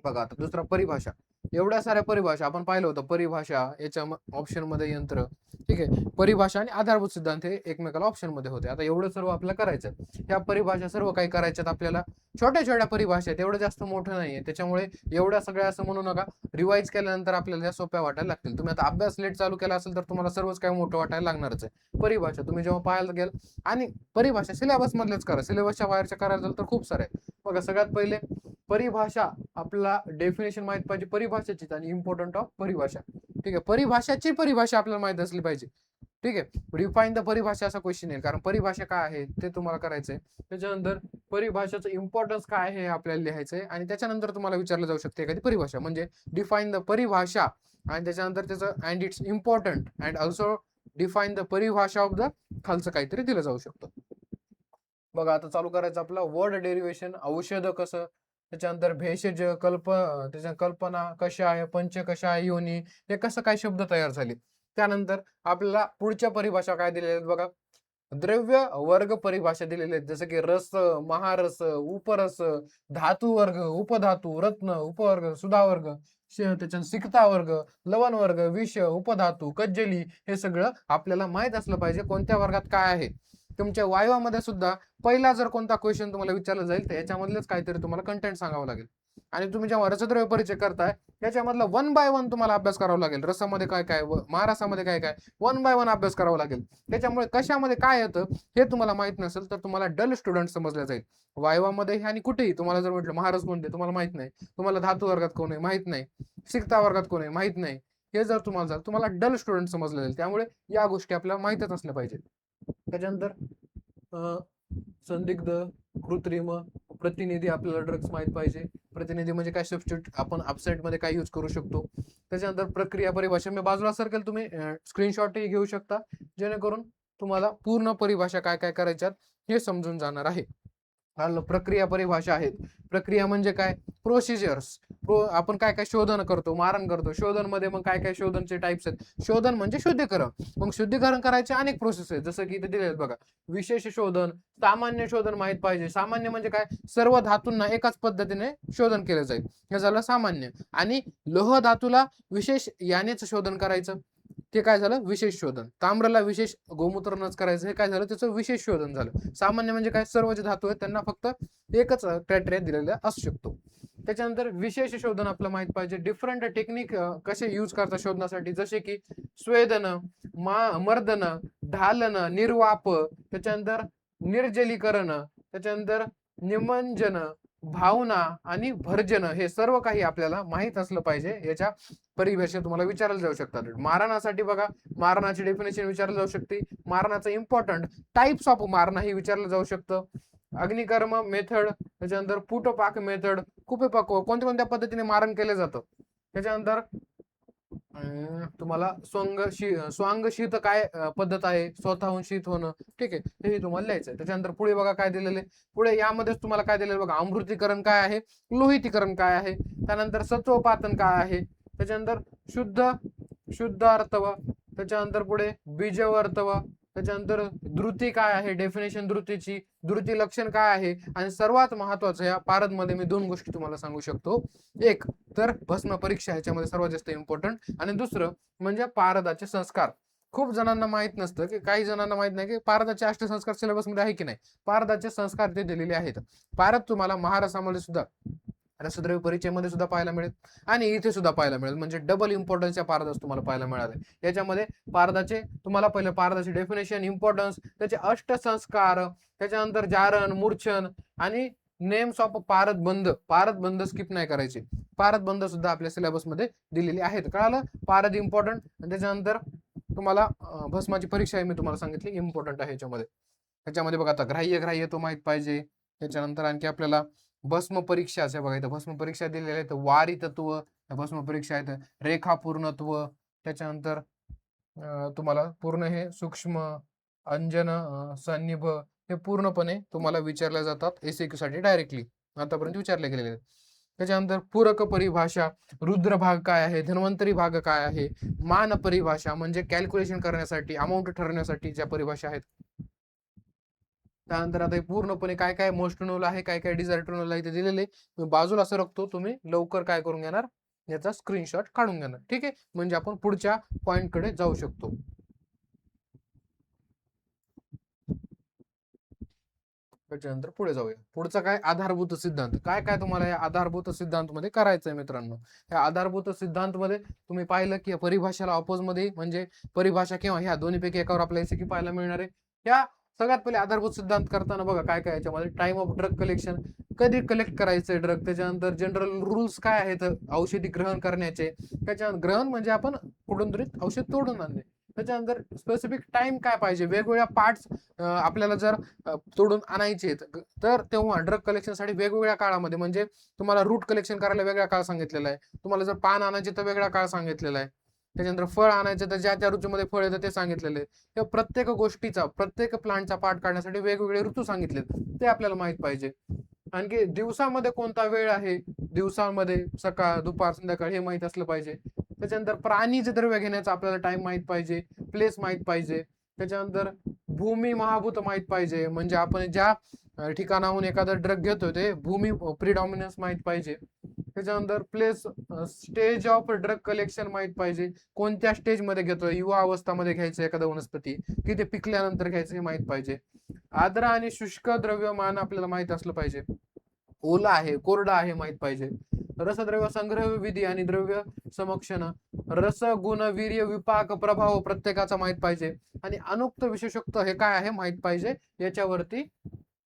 बघा आता दुसरा परिभाषा. एवढ्या साऱ्या परिभाषा आपण पाहिलं होतं. परिभाषा याच्या ऑप्शन मध्ये यंत्र, ठीक आहे. परिभाषा आणि आधारभूत सिद्धांत हे एकमेकाला ऑप्शन मध्ये होते. आता एवढं सर्व आपल्याला करायचं. ह्या परिभाषा सर्व काही करायच्यात आपल्याला. छोट्या छोट्या परिभाषा आहेत, एवढं जास्त मोठं नाहीये, त्याच्यामुळे एवढ्या सगळ्या असं म्हणू नका. रिवाइज केल्यानंतर आपल्याला त्या सोप्या वाटायला लागतील. तुम्ही आता अभ्यास लेट चालू केला असेल तर तुम्हाला सर्वच काही मोठं वाटायला लागणारच आहे. परिभाषा तुम्ही जेव्हा पाहायला गेल, आणि परिभाषा सिलेबस मधलेच करा, सिलेबसच्या बाहेरच्या करायला झालं तर खूप सारे. बघा सगळ्यात पहिले परिभाषा, आपला डेफिनेशन माहित पाहिजे परिभाषाची आणि इम्पॉर्टंट ऑफ परिभाषा. ठीक आहे, परिभाषाची परिभाषा आपल्याला माहित असली पाहिजे. ठीक आहे, डिफाईन द परिभाषा असा क्वेश्चन आहे, कारण परिभाषा काय आहे ते तुम्हाला करायचंय. त्याच्यानंतर परिभाषाचं इम्पॉर्टन्स काय आहे हे आपल्याला लिहायचंय आणि त्याच्यानंतर तुम्हाला विचारलं जाऊ शकते एखादी परिभाषा. म्हणजे डिफाईन द परिभाषा आणि त्याच्यानंतर त्याचं and it's important and also define the परिभाषा ऑफ द खालचं काहीतरी दिलं जाऊ शकतं. बघा आता चालू करायचं आपला वर्ड डेरिवेशन. औषध कसं, त्याच्यानंतर भेषज, त्याच्या कल्पना कशा आहे, पंच कशा आहे, योनी, हे कसं काय शब्द तयार झाले. त्यानंतर आपल्याला पुढच्या परिभाषा काय दिलेल्या आहेत बघा. द्रव्य वर्ग परिभाषा दिलेले आहेत, जसं की रस, महारस, उपरस, धातू वर्ग, उपधातू, रत्न उपवर्ग, सुधा वर्ग, त्याच्यात सिकता वर्ग, लवण वर्ग, विष, उपधातू, कज्जली, हे सगळं आपल्याला माहित असलं पाहिजे कोणत्या वर्गात काय आहे. तुमच्या वायवामध्ये सुद्धा पहिला जर कोणता क्वेश्चन तुम्हाला विचारला जाईल तर याच्यामधलेच काहीतरी तुम्हाला कंटेंट सांगावं लागेल. आणि तुम्ही जेव्हा रसद्रव्य परिचय करताय त्याच्यामधलं 1 बाय 1 तुम्हाला अभ्यास करावा लागेल. रसामध्ये काय काय, महारसामध्ये काय काय, 1 बाय 1 अभ्यास करावा लागेल. त्याच्यामुळे कशामध्ये काय येतं हे तुम्हाला माहित नसेल तर तुम्हाला डल स्टुडंट समजलं जाईल. वायवामध्ये आणि कुठेही तुम्हाला जर म्हटलं महारस कोणते तुम्हाला माहित नाही, तुम्हाला धातू वर्गात कोण आहे माहित नाही, सिकता वर्गात कोण आहे माहित नाही, हे जर तुम्हाला डल स्टुडंट समजलं जाईल. त्यामुळे या गोष्टी आपल्याला माहितच असल्या पाहिजे. त्याच्यानंतर संदिग्ध, कृत्रिम, प्रतिनिधी, आपल्याला ड्रग्स माहित पाहिजे. प्रतिनिधी म्हणजे काय, सबस्टिट्यूट, आपण अपसाइड मध्ये काय यूज करू शकतो. त्याच्यानंतर प्रक्रिया परिभाषा मी बाजूला सर्कल, तुम्ही स्क्रीनशॉटही घेऊ शकता जेणेकरून तुम्हाला पूर्ण परिभाषा काय काय करायच्यात हे समजून जाणार आहे. प्रक्रिया परिभाषा आहेत. प्रक्रिया म्हणजे काय, प्रोसिजर्स. आपण काय काय शोधन करतो, मारण करतो. शोधन मध्ये मग काय काय शोधनचे टाइप्स आहेत. शोधन म्हणजे शुद्धीकरण. मग शुद्धीकरण करायचे अनेक प्रोसेस आहेत, जसं की इथे दिले आहेत बघा. विशेष शोधन, सामान्य शोधन माहित पाहिजे. सामान्य म्हणजे काय, सर्व धातूंना एकाच पद्धतीने शोधन केलं जाईल, हे झालं सामान्य. आणि लोह धातूला विशेष यानेच शोधन करायचं, ते काय झालं, विशेष शोधन. ताम्राला विशेष गोमूत्र नच करायचं, हे काय झालं, त्याचं विशेष शोधन झालं. सामान्य म्हणजे काय, सर्व जे धातू आहेत त्यांना फक्त एकच क्रायटेरिया दिलेला असू शकतो. त्याच्यानंतर विशेष शोधन आपलं माहित पाहिजे. डिफरंट टेक्निक कसे यूज करतात शोधनासाठी, जसे की स्वेदन, मर्दन, ढालन, निर्वाप, त्याच्यानंतर निर्जलीकरण, त्याच्यानंतर निमंजन, भावना आणि भर्जन, हे सर्व काही आपल्याला माहित असलं पाहिजे. याच्या परिभाषा तुम्हाला विचारलं जाऊ शकतात. मारणासाठी बघा, मारणाची डेफिनेशन विचारलं जाऊ शकते. मारणाचं इम्पॉर्टंट टाइप्स ऑफ मारणा हे विचारलं जाऊ शकतं. अग्निकर्म मेथड, त्याच्यानंतर पुटपाक मेथड, कुपेपाक, कोणत्या कोणत्या पद्धतीने मारण केलं जातं. त्याच्यानंतर तुम्हाला स्वांग शीत काय पद्धत आहे, स्वतःहून शीत होणं, ठीक आहे, हेही तुम्हाला लिहायचं आहे. त्याच्यानंतर पुढे बघा काय दिलेले, पुढे यामध्येच तुम्हाला काय दिलेलं बघा. अमृतीकरण काय आहे, लोहितीकरण काय आहे, त्यानंतर सत्वपातन काय आहे, त्याच्यानंतर शुद्ध अर्थव, त्याच्यानंतर पुढे बीजव अर्थव, त्याच्यानंतर द्रुती काय आहे, डेफिनेशन द्रुतीची, द्रुती लक्षण काय आहे, आणि सर्वात महत्वाचं या पारद मध्ये मी 2 गोष्टी तुम्हाला सांगू शकतो. एक तर भस्म परीक्षा, ह्याच्यामध्ये सर्वात जास्त इम्पॉर्टंट, आणि दुसरं म्हणजे पारदाचे संस्कार. खूप जणांना माहित नसतं, की काही जणांना माहित नाही की पारदाचे अष्टसंस्कार सिलेबस मध्ये आहे की नाही. पारदाचे संस्कार ते दिलेले आहेत. पारद तुम्हाला महारसामध्ये सुद्धा, रसद्रव्य परिचय मध्ये सुद्धा पाहायला मिळेल आणि इथे सुद्धा पाहायला मिळेल. म्हणजे डबल इम्पॉर्टन्स या पारदास तुम्हाला पाहायला मिळाले. याच्यामध्ये पारदाचे तुम्हाला पहिले पारदाचे डेफिनेशन, इम्पॉर्टन्स, त्याचे अष्टसंस्कार, त्याच्यानंतर जारण, मूर्छन आणि नेम्स ऑफ पारदबंध स्किप नाही करायचे. पारदबंध सुद्धा आपल्या सिलेबस मध्ये दिलेली आहेत. कळालं? पारद इम्पॉर्टंट. त्याच्यानंतर तुम्हाला भस्माची परीक्षा आहे, मी तुम्हाला सांगितली इम्पॉर्टंट आहे याच्यामध्ये. त्याच्यामध्ये बघा आता ग्राह्य तो माहित पाहिजे. त्याच्यानंतर आणखी आपल्याला भस्म परीक्षा असे बघा, इथं भस्म परीक्षा दिलेल्या आहेत. वारी तत्व भस्म परीक्षा आहेत. रेखा पूर्णत्व, त्याच्यानंतर तुम्हाला पूर्ण हे सूक्ष्म अंजन सन्निभ हे पूर्णपणे तुम्हाला विचारल्या जातात एसएक्यू साठी डायरेक्टली, आतापर्यंत विचारले गेलेले आहेत. त्याच्यानंतर पूरक परिभाषा, रुद्र भाग काय आहे, धन्वंतरी भाग काय आहे, मान परिभाषा म्हणजे कॅल्क्युलेशन करण्यासाठी, अमाऊंट ठरवण्यासाठी ज्या परिभाषा आहेत. त्यानंतर आता पूर्णपणे काय काय मोस्ट नोल आहे, काय काय डिझायर नोल आहे ते दिलेले. बाजूला सरकतो, तुम्ही लवकर काय करून घेणार, याचा स्क्रीनशॉट काढून घेणार. ठीक आहे, म्हणजे आपण पुढच्या पॉइंट कडे जाऊ शकतो. त्याच्यानंतर पुढे जाऊया. पुढचा काय, आधारभूत सिद्धांत. काय काय तुम्हाला या आधारभूत सिद्धांत मध्ये करायचंय मित्रांनो. या आधारभूत सिद्धांत मध्ये तुम्ही पाहिलं की परिभाषेला ऑपोज मध्ये म्हणजे परिभाषा किंवा ह्या दोन्हीपैकी एकावर आपल्याला एसएक्यू पाहायला मिळणार आहे. या सगळ्यात पहिले आधारभूत सिद्धांत करताना बघा काय काय याच्यामध्ये, टाइम ऑफ ड्रग कलेक्शन, कधी कलेक्ट करायचंय ड्रग. त्याच्यानंतर जनरल रूल्स काय आहेत औषधी ग्रहण करण्याचे. त्याच्यानंतर ग्रहण म्हणजे आपण कुठून तरी औषध तोडून आणणे. त्याच्यानंतर स्पेसिफिक टाइम काय पाहिजे, वेगवेगळ्या पार्ट्स आपल्याला जर तोडून आणायचे तर तेव्हा ड्रग कलेक्शनसाठी वेगवेगळ्या काळामध्ये, म्हणजे तुम्हाला रूट कलेक्शन करायला वेगळा काळ सांगितलेला आहे, तुम्हाला जर पान आणायचे तर वेगळा काळ सांगितलेला आहे, त्याच्यानंतर फळ आणायचं तर ज्या त्या ऋतूमध्ये फळ येतं ते सांगितलेलं आहे. या प्रत्येक गोष्टीचा, प्रत्येक प्लांटचा पार्ट काढण्यासाठी वेगवेगळे ऋतू सांगितलेत, ते आपल्याला माहित पाहिजे. आणखी दिवसामध्ये कोणता वेळ आहे, दिवसामध्ये सकाळ दुपार संध्याकाळ हे माहित असलं पाहिजे. त्याच्यानंतर प्राणीचे द्रव्य घेण्याचा आपल्याला टाइम माहित पाहिजे, प्लेस माहित पाहिजे. त्याच्यानंतर भूमी महाभूत माहित पाहिजे, म्हणजे आपण ज्या ठिकाणाहून एखादा ड्रग घेतोय ते भूमी प्रिडॉमिनन्स माहित पाहिजे. त्याच्यानंतर place, stage of drug collection माहित पाहिजे, कोणत्या स्टेज मध्ये घेतोय, युवा अवस्थामध्ये घ्यायचं एखादा वनस्पती की ते पिकल्यानंतर घ्यायचं हे माहित पाहिजे. आर्द्र आणि शुष्क द्रव्यमान आपल्याला माहित असलं पाहिजे, ओला आहे कोरडा आहे माहित पाहिजे. रसद्रव्य संग्रह विधी आणि द्रव्य समक्षण, रस गुण वीर्य विपाक प्रभाव प्रत्येकाचा माहित पाहिजे. आणि अनुक्त विशेषोक्त हे काय आहे माहित पाहिजे. याच्यावरती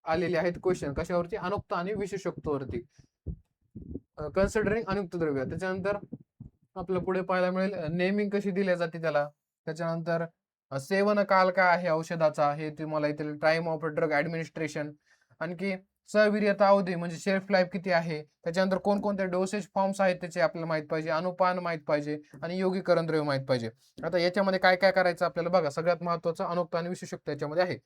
आलेले आहेत क्वेश्चन, कशावरती, अनुक्त आणि विशेषोक्त वरती, कन्सिडरिंग अनुक्त द्रव्य. त्याच्यानंतर आपलं पुढे पाहायला मिळेल नेमिंग कशी दिली जाते त्याला. त्याच्यानंतर सेवन काल काय आहे औषधाचा हे तुम्हाला इथे, टाइम ऑफ ड्रग ऍडमिनिस्ट्रेशन, आणखी सवीर्यता अवधी म्हणजे शेल्फ लाईफ किती आहे. त्याच्यानंतर कोणकोणते डोसेज फॉर्म्स आहेत त्याचे आपल्याला माहित पाहिजे, अनुपान माहित पाहिजे आणि योगीकरण द्रव्य माहित पाहिजे. आता याच्यामध्ये काय काय करायचं आपल्याला बघा, सगळ्यात महत्वाचं अनुक्त आणि विशेषोक्त याच्यामध्ये आहे.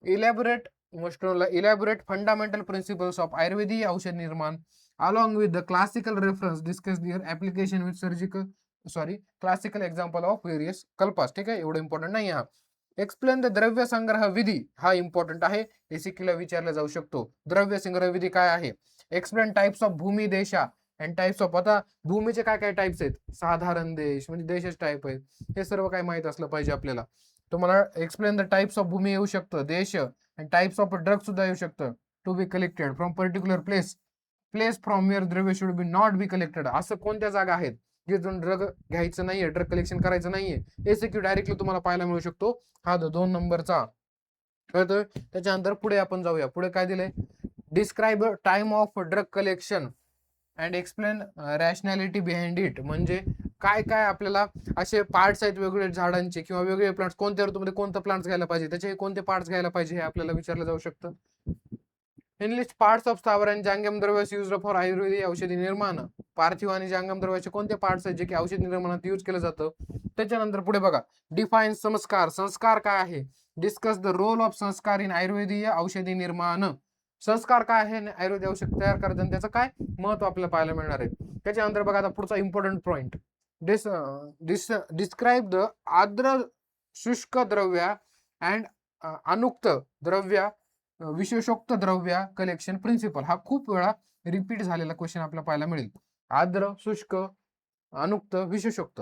Elaborate fundamental principles of Ayurvediya aushadh nirman along with the classical reference, discuss their application with classical example of various kalpas. ठीक आहे, एवढं इम्पॉर्टंट नाही हा. एक्सप्लेन द द्रव्य संग्रह विधी, हा इम्पॉर्टंट आहे, एसएक्यूला विचारला जाऊ शकतो. द्रव्य संग्रह विधी काय आहे. एक्सप्लेन टाइप्स ऑफ भूमी देशा अँड टाइप्स ऑफ, आता भूमीचे काय काय टाइप्स आहेत, साधारण देश म्हणजे देशच टाइप आहेत, हे सर्व काय माहित असलं पाहिजे आपल्याला. तुम्हाला एक्सप्लेन द टाइप्स ऑफ भूमी येऊ शकतं, देश अँड टाइप्स ऑफ ड्रग सुद्धा येऊ शकतं. To be collected from particular place from your dravya should be not be collected, असं कोणत्या जागा आहेत जिथून ड्रग घ्यायचं नाहीये, ड्रग कलेक्शन करायचं नाहीये. एसएक्यू डायरेक्टली तुम्हाला पाहायला मिळू शकतो, हा 2 नंबरचा. कळतोय. त्याच्यानंतर पुढे आपण जाऊया, पुढे काय दिलंय, describe time of drug collection and explain rationality behind it, म्हणजे काय काय आपल्याला असे पार्ट्स आहेत वेगवेगळे झाडांचे किंवा वेगवेगळे प्लांट्स, कोणत्या ऋतूमध्ये कोणतं प्लांट्स घ्यायला पाहिजे, त्याचे कोणते पार्ट्स घ्यायला पाहिजे हे आपल्याला विचारलं जाऊ शकतं. इनलिस्ट पार्ट्स ऑफ स्थावर आणि जांगम द्रव्यास यूज फॉर आयुर्वेदिक औषधी निर्माण, पार्थिव आणि जांगम द्रव्याचे कोणते पार्ट्स आहेत जे की औषधी निर्माणात यूज केलं जातं. त्याच्यानंतर पुढे बघा, डिफाईन संस्कार, संस्कार काय आहे. डिस्कस द रोल ऑफ संस्कार इन आयुर्वेदीय औषधी निर्माण, संस्कार काय आहे आयुर्वेदिक औषध तयार करताना त्याचं काय महत्व आपल्याला पाहायला मिळणार आहे. त्याच्यानंतर बघा आता पुढचा इम्पॉर्टंट पॉइंट, डिस्क्राईब द आर्द्र शुष्क द्रव्य अँड अनुक्त द्रव्य विशेषोक्त द्रव्य कलेक्शन प्रिन्सिपल, हा खूप वेळा रिपीट झालेला क्वेश्चन आपल्याला पाहायला मिळेल. आर्द्र शुष्क अनुक्त विशेषोक्त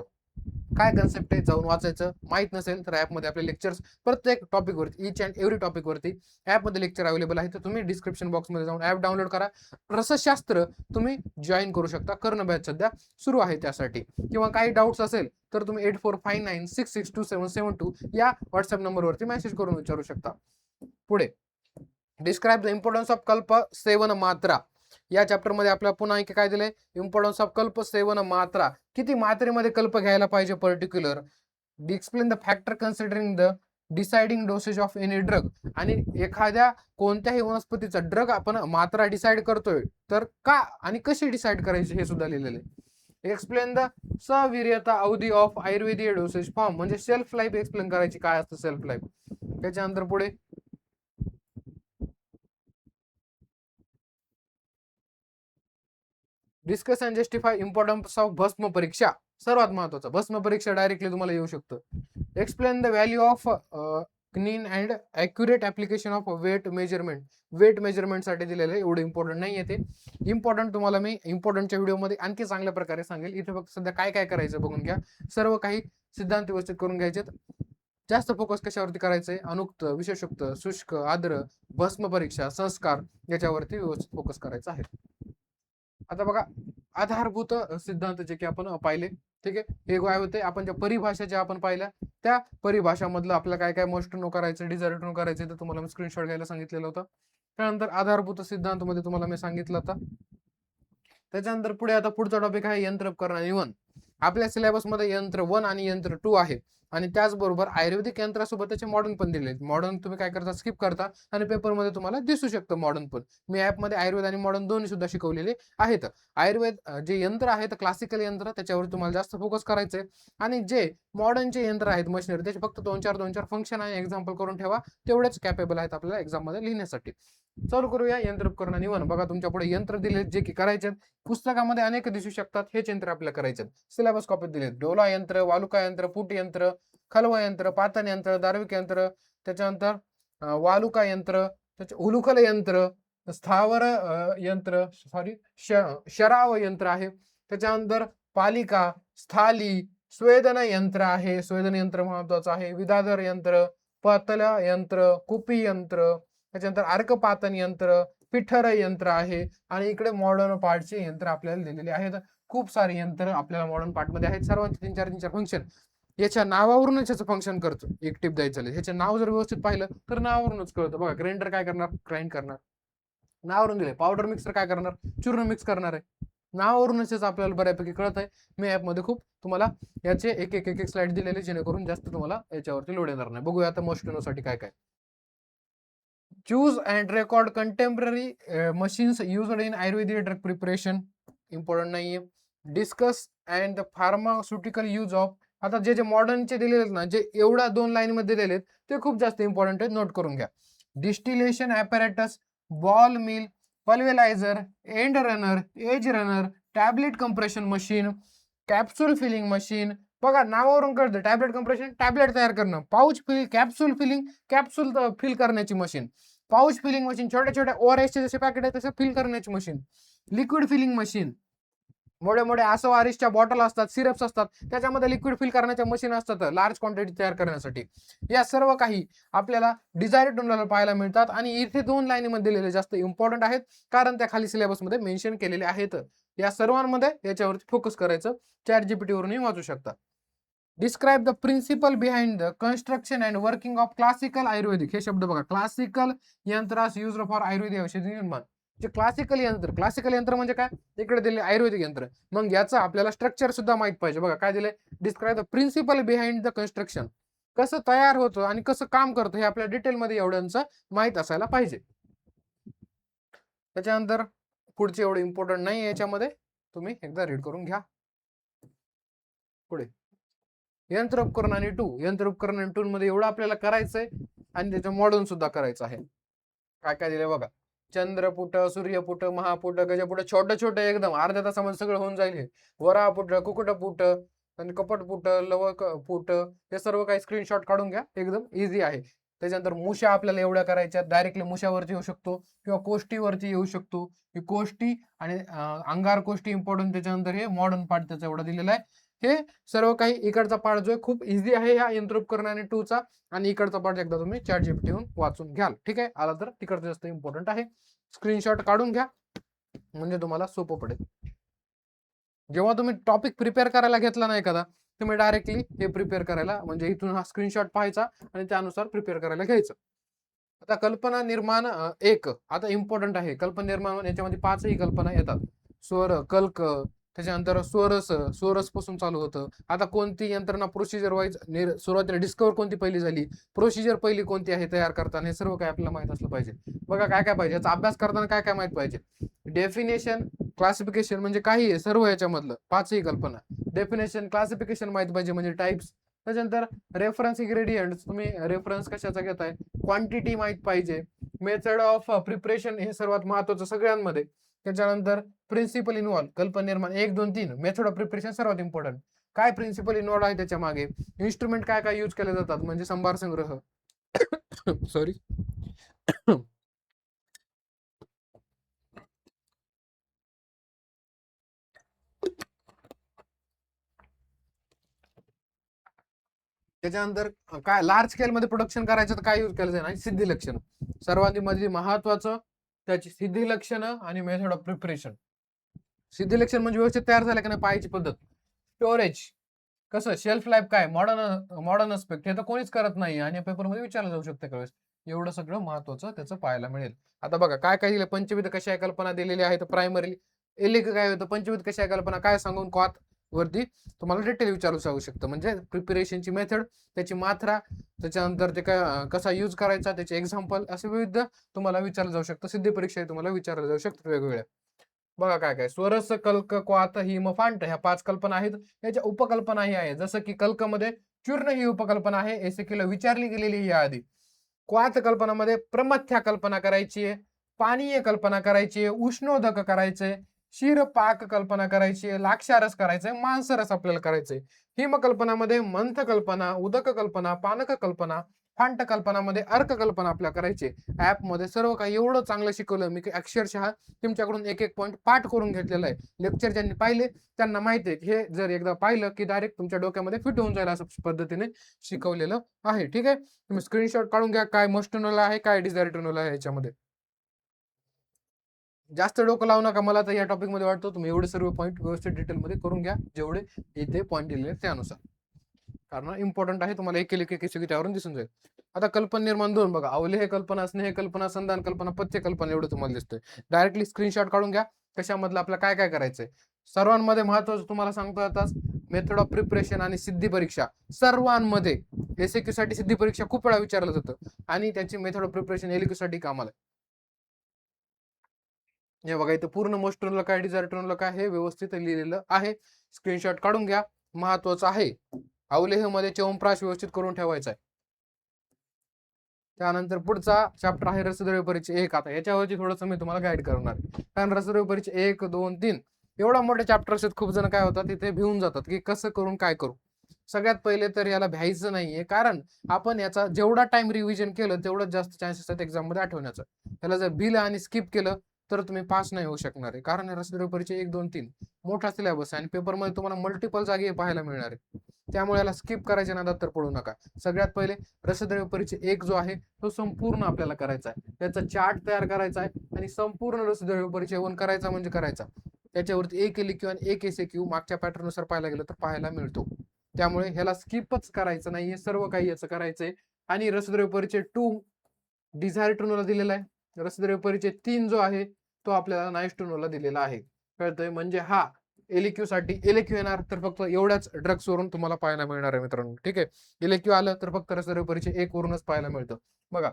काय कन्सेप्ट आहे जाऊन वाचायचं, माहित नसेल तर ऍपमध्ये आपले लेक्चर्स प्रत्येक टॉपिक वरती, इच अँड एव्हरी टॉपिक वरती ऍपमध्ये लेक्चर अवेलेबल आहे, तर तुम्ही डिस्क्रिप्शन बॉक्समध्ये जाऊन ऍप डाउनलोड करा. रसशास्त्र तुम्ही जॉईन करू शकता, कर्ण बॅच सध्या सुरू आहे त्यासाठी. किंवा काही डाऊट्स असेल तर तुम्ही 8459662772 या व्हॉट्सअप नंबरवरती मेसेज करून विचारू शकता. पुढे डिस्क्राईब द इम्पॉर्टन्स ऑफ कल्प 7 मात्रा. या चॅप्टर मध्ये आपल्याला पुन्हा एक काय दिले, इम्पॉर्टन्स ऑफ कल्प 7 मात्रा. किती मात्रेमध्ये कल्प घ्यायला पाहिजे particular. Explain the factor considering the deciding dosage of any drug. आणि एखाद्या कोणत्याही वनस्पतीचा ड्रग आपण मात्रा डिसाइड करतोय तर का आणि कशी डिसाइड करायची हे सुद्धा लिहिलेले. एक्सप्लेन द सवीर्यता अवधी ऑफ आयुर्वेदीय डोसेज फॉर्म. म्हणजे सेल्फ लाईफ एक्सप्लेन करायची, काय असतं सेल्फ लाईफ. त्याच्यानंतर पुढे discuss and justify importance of भस्म परीक्षा. सर्वात महत्वाचं, भस्म परीक्षा डायरेक्टली तुम्हाला येऊ शकतं. Explain the value of clean and accurate application of weight measurement. Weight measurement साठी दिलेलं आहे, एवढं इम्पॉर्टंट नाही आहे ते. इम्पॉर्टंट तुम्हाला मी इम्पॉर्टंटच्या व्हिडिओमध्ये आणखी चांगल्या प्रकारे सांगेल. इथे फक्त सध्या काय काय करायचं बघून घ्या. सर्व काही सिद्धांत व्यवस्थित करून घ्यायचे. जास्त फोकस कशावरती करायचंय, अनुक्त, विशेषोक्त, शुष्क, आर्द्र, भस्म परीक्षा, संस्कार याच्यावरती व्यवस्थित फोकस करायचा आहे. आता बघा, आधारभूत सिद्धांत जे की आपण पाहिले, ठीक आहे. हे काय होते, आपण ज्या परिभाषा ज्या आपण पाहिल्या त्या परिभाषामधलं आपल्याला काय काय मोस्ट नो करायचं, डिझायर टू नो करायचं, तर तुम्हाला मी स्क्रीनशॉट घ्यायला सांगितलेलं होतं. त्यानंतर आधारभूत सिद्धांत मध्ये तुम्हाला मी सांगितलं होतं. त्याच्यानंतर पुढे आता पुढचा टॉपिक आहे यंत्र उपकरण आणि वन. आपल्या सिलेबस मध्ये यंत्र 1 आणि यंत्र 2 आहे. आणि त्याचबरोबर आयुर्वेदिक यंत्रासोबत त्याचे मॉडर्न पण दिले. मॉडर्न तुम्ही काय करता, स्किप करता आणि पेपरमध्ये तुम्हाला दिसू शकतं मॉडर्न पण. मी ॲपमध्ये आयुर्वेद आणि मॉडर्न दोन्ही सुद्धा शिकवलेले आहेत. आयुर्वेद जे यंत्र आहेत, क्लासिकल यंत्र, त्याच्यावर तुम्हाला जास्त फोकस करायचंय. आणि जे मॉडर्नचे यंत्र आहेत, मशिनरी, त्याचे फक्त 2-4 फंक्शन आणि एक्झाम्पल करून ठेवा. तेवढेच कॅपेबल आहेत आपल्याला एक्झाम मध्ये लिहिण्यासाठी. चालू करूया यंत्र उपकरण आणि वन. बघा, तुमच्या पुढे यंत्र दिले जे की करायचे पुस्तकामध्ये अनेक दिसू शकतात. हेच यंत्र आपल्याला करायचे. सिलेबस कॉपीत दिले. डोला यंत्र, वालुका यंत्र, पुट यंत्र, खलव यंत्र, पातन यंत्र, दार्विक यंत्र, त्याच्यानंतर वालुका यंत्र, उलुखल यंत्र, स्थावर यंत्र, शराव यंत्र आहे. त्याच्यानंतर पालिका, स्थाली, स्वेदन यंत्र आहे. स्वेदन यंत्र महत्वाचं आहे. विदाधर यंत्र, पतल यंत्र, कुपी यंत्र, त्याच्यानंतर अर्कपातन यंत्र, पिठर यंत्र आहे. आणि इकडे मॉडर्न पार्टचे यंत्र आपल्याला दिलेले आहेत. खूप सारे यंत्र आपल्याला मॉडर्न पार्ट मध्ये आहेत. सर्वांचे 3-4 फंक्शन. याच्या नावावरूनच याचं फंक्शन करतो. एक टिप द्यायचं झालं, ह्याचे नाव जर व्यवस्थित पाहिलं तर नावावरूनच कळतं. बघा, ग्राइंडर काय करणार, ग्राइंड करणार, नावावरून दिले. पावडर मिक्सर काय करणार, चूर्ण मिक्स करणार आहे. नावावरूनच याचं आपल्याला बऱ्यापैकी कळत आहे. मी ॲपमध्ये खूप तुम्हाला याचे एक एक स्लाइड दिलेले, जेणेकरून जास्त तुम्हाला याच्यावरती लोड येणार नाही. बघूया आता मोस्टोसाठी काय काय. Choose and record contemporary machines used in Ayurvedic drug preparation. Important नाहीये. Discuss and the pharmaceutical use of. आता जे जे मॉडर्नचे दिलेले ना, जे एवढा 2 लाईन मध्ये दिलेत, ते खूप जास्त इम्पॉर्टंट आहे, नोट करून घ्या. Distillation apparatus, ball mill, pulverizer, end runner, edge runner, tablet compression machine, capsule filling machine. बघा, नावावरून कळतं. टॅबलेट कंप्रेशन, टॅबलेट तयार करणं. Pouch fill, capsule filling, capsule fill करण्याची मशीन. पाऊच फिलिंग मशीन, छोट्या छोट्या ओआरएसचे जसे पॅकेट आहे तसे फिल करण्याची मशीन. लिक्विड फिलिंग मशीन, मोठे मोठे आसोआरिसच्या बॉटल असतात, सिरप्स असतात, त्याच्यामध्ये लिक्विड फिल करण्याच्या मशीन असतात लार्ज क्वांटिटी तयार करण्यासाठी. या सर्व काही आपल्याला डिझायर टूनला पाहायला मिळतात. आणि इथे 2 लाईनीमध्ये दिलेले जास्त इम्पॉर्टंट आहेत, कारण त्या खाली सिलेबसमध्ये मेन्शन केलेले आहेत. या सर्वांमध्ये याच्यावरती फोकस करायचं. ChatGPT वरूनही वाचू शकता. Describe the principle behind the construction and working of classical Ayurvedic. हे शब्द बघा, classical yantras use for Ayurvedic aushadhi nirman. जे क्लासिकल यंत्र म्हणजे काय, इकडे दिले आयुर्वेदिक यंत्र. मग याचं आपल्याला स्ट्रक्चर सुद्धा माहित पाहिजे. बघा काय दिले, describe the principle behind the construction. कसं तयार होतं आणि कसं काम करतं हे आपल्या डिटेलमध्ये एवढ्यांचं माहित असायला पाहिजे. त्याच्यानंतर पुढचे एवढे इम्पॉर्टंट नाही याच्यामध्ये, तुम्ही एकदा रीड करून घ्या. पुढे यंत्र उपकरण आणि 2. यंत्र उपकरण आणि 2 मध्ये एवढं आपल्याला करायचंय आणि त्याचं मॉडर्न सुद्धा करायचं आहे. काय काय दिले बघा, चंद्रपुट, सूर्यपुट, महापुट, गजपुट, छोटे छोटे एकदम अर्ध्या तासामध्ये सगळं होऊन जाईल. हे वरापुट, कुकुटपुट आणि कपटपुट, लवकपुट, हे सर्व काही स्क्रीनशॉट काढून घ्या, एकदम इझी आहे. त्याच्यानंतर मुशा आपल्याला एवढ्या करायच्या, डायरेक्टली मुशावरती येऊ शकतो किंवा कोष्टीवरती येऊ शकतो. ही कोष्टी आणि अंगार कोष्टी इम्पॉर्टंट. त्याच्यानंतर हे मॉडर्न पार्ट त्याचा एवढा दिलेला आहे. हे सर्व काही इकडचा पार्ट जो आहे खूप इझी आहे या यंत्र उपकरण आणि 2 चा. आणि इकडचा पार्ट एकदा तुम्ही ChatGPT वरून वाचून घ्याल, ठीक आहे. आला तर तिकडचं जास्त इम्पॉर्टंट आहे. स्क्रीनशॉट काढून घ्या, म्हणजे तुम्हाला सोपं पडेल. जेव्हा तुम्ही टॉपिक प्रिपेअर करायला घेतला ना एखादा, तुम्ही डायरेक्टली हे प्रिपेअर करायला, म्हणजे इथून हा स्क्रीनशॉट पाहायचा आणि त्यानुसार प्रिपेअर करायला घ्यायचं. आता कल्पना निर्माण एक आता इम्पॉर्टंट आहे. कल्पना निर्माण याच्यामध्ये 5ही कल्पना येतात. स्वर, कल्क, त्याच्यानंतर स्वरस, स्वरस पासून चालू होतं. आता कोणती यंत्रणा प्रोसिजर वाईज सुरुवातीला डिस्कवर कोणती पहिली झाली, प्रोसिजर पहिली कोणती आहे तयार करताना, हे सर्व काय आपल्याला माहित असलं पाहिजे. बघा काय काय पाहिजे, याचा अभ्यास करताना काय काय माहित पाहिजे. डेफिनेशन, क्लासिफिकेशन म्हणजे काही आहे सर्व याच्यामधलं 5ही कल्पना. डेफिनेशन, क्लासिफिकेशन माहित पाहिजे म्हणजे टाइप्स. त्याच्यानंतर रेफरन्स इन्ग्रेडियंट, तुम्ही रेफरन्स कशाचा घेताय, क्वांटिटी माहित पाहिजे. मेथड ऑफ प्रिपरेशन हे सर्वात महत्वाचं सगळ्यांमध्ये. त्याच्यानंतर प्रिन्सिपल इन्व्हॉल्व, कल्पना निर्माण 1, 2, 3. मेथड ऑफ प्रिपरेशन सर्वात इम्पॉर्टंट. काय प्रिन्सिपल इन्व्हॉल्व आहे त्याच्या मागे, इन्स्ट्रुमेंट काय काय यूज केले जातात म्हणजे संभार संग्रह सॉरी त्याच्यानंतर काय लार्ज स्केल मध्ये प्रोडक्शन करायचं तर काय यूज केलं जाईल, आणि सिद्धी लक्षण सर्वात मध्ये महत्वाचं, त्याची सिद्धी लक्षणं आणि मेथड ऑफ प्रिपरेशन. सिद्धी लक्षण म्हणजे व्यवस्थित तयार झालं की नाही पाहायची पद्धत. स्टोरेज कसं, शेल्फ लाईफ काय, मॉडर्न अस्पेक्ट हे तर कोणीच करत नाही आणि पेपरमध्ये विचारलं जाऊ शकतं त्यावेळेस. एवढं सगळं महत्वाचं त्याचं पाहायला मिळेल. आता बघा काय काय दिलं, पंचविध कशा कल्पना दिलेली आहेत प्रायमरी. एलिक काय होतं, पंचविध कशा कल्पना काय सांगून क्वात वरती तुम्हाला डिटेल विचारू जाऊ शकतं. म्हणजे प्रिपरेशनची मेथड, त्याची मात्रा, त्याच्यानंतर ते काय कसा यूज करायचा, त्याचे एक्झाम्पल, असे विविध तुम्हाला विचारलं जाऊ शकतं. सिद्धी परीक्षा तुम्हाला विचारलं जाऊ शकतं वेगवेगळ्या. बघा काय काय, स्वरस, कल्क, क्वात, हिम, फांट ह्या 5 कल्पना आहेत. याच्या उपकल्पनाही आहे. जसं की कल्कमध्ये चूर्ण ही उपकल्पना आहे, एसएक्यूला विचारली गेलेली याआधी. क्वात कल्पनामध्ये प्रमथ्या कल्पना करायची आहे, पानीय कल्पना करायची आहे, उष्णोदक करायचंय, क्षीर पाक कल्पना करायची आहे, लाक्षारस करायचंय, मांसरस आपल्याला करायचंय. हिम कल्पनामध्ये मंथ कल्पना, उदक कल्पना, पानक कल्पना, फांट कल्पनामध्ये अर्क कल्पना आपल्याला करायची. ऍप मध्ये सर्व काही एवढं चांगलं शिकवलं मी की अक्षरशः तुमच्याकडून एक एक पॉईंट पाठ करून घेतलेला आहे. लेक्चर ज्यांनी पाहिले त्यांना माहिती आहे हे जर एकदा पाहिलं की डायरेक्ट तुमच्या डोक्यामध्ये फिट होऊन जाईल असं पद्धतीने शिकवलेलं आहे. ठीक आहे, तुम्ही स्क्रीनशॉट काढून घ्या काय मस्ट नोला आहे काय डिझायर नोला आहे. याच्यामध्ये जास्त डोकं लावू नका. मला तर या टॉपिक मध्ये वाटतं तुम्ही एवढे सर्व पॉईंट व्यवस्थित डिटेल मध्ये करून घ्या जेवढे इथे पॉईंट दिलेले त्यानुसार, कारण इम्पॉर्टंट आहे. तुम्हाला एक त्यावरून दिसून जाईल. आता कल्पना निर्माण 2 बघा, अवले हे कल्पना, स्नेह कल्पना, संधान कल्पना, पथ्य कल्पना एवढं तुम्हाला दिसतंय. डायरेक्टली स्क्रीनशॉट काढून घ्या कशामधलं आपल्याला काय काय करायचंय. सर्वांमध्ये महत्वाचं तुम्हाला सांगतो आताच मेथड ऑफ प्रिपरेशन आणि सिद्धी परीक्षा. सर्वांमध्ये एसएक्यू साठी सिद्धी परीक्षा खूप वेळा विचारलं जातं आणि त्याची मेथड ऑफ प्रिपरेशन एलक्यू साठी कामाला. हे बघा इथं पूर्ण मोस्ट काय डिझायर काय हे व्यवस्थित लिहिलेलं आहे. स्क्रीनशॉट काढून घ्या, महत्वाचं आहे. अवलेह मध्ये चौंप्राश व्यवस्थित करून ठेवायचा आहे. त्यानंतर पुढचा चॅप्टर आहे रसद्रव्य परीक्षा 1. आता याच्यावरती थोडंसं मी तुम्हाला गाईड करणार, कारण रसद्रव्य परीक्षा 1, 2, 3 एवढा मोठे चॅप्टर्स आहेत. खूप जण काय होतात तिथे भिवून जातात की कसं करून काय करू. सगळ्यात पहिले तर याला भ्यायचं नाहीये, कारण आपण याचा जेवढा टाइम रिव्हिजन केलं तेवढं जास्त चान्सेस आहेत एक्झाम मध्ये आठवण्याचं. त्याला जर भिलं आणि स्किप केलं तर तुम्ही पास नाही होऊ शकणार आहे, कारण रसद्रव्य परीक्षा 1, 2, 3 मोठा सिलेबस आहे आणि पेपरमध्ये तुम्हाला मल्टिपल जागी पाहायला मिळणार आहे. त्यामुळे याला स्किप करायच्या नादात तर पडू नका. सगळ्यात पहिले रसद्रव्य परीक्षा 1 जो आहे तो संपूर्ण आपल्याला करायचा आहे. त्याचा चार्ट तयार करायचा आहे आणि संपूर्ण रसद्रव्य परीक्षा 1 करायचा म्हणजे करायचा. त्याच्यावरती एक एलक्यू आणि एक एसएक्यू मागच्या पॅटर्न नुसार पाहायला गेलं तर पाहायला मिळतो. त्यामुळे ह्याला स्किपच करायचं नाहीये, सर्व काही याचं करायचंय. आणि रसद्रव्य परीक्षा 2 डिझायर टूनला दिलेला आहे. रसद्रव्य परीक्षा 3 जो आहे तो आपल्याला नाईस टूनला दिलेला आहे. कळतंय, म्हणजे हा एलक्यू साठी एलक्यू येणार तर फक्त एवढ्याच ड्रग्स वरून तुम्हाला पाहायला मिळणार आहे मित्रांनो. ठीक आहे, एलक्यू आलं तर फक्त रसद्रव्य परीक्षा 1 वरूनच पाहायला मिळतं. बघा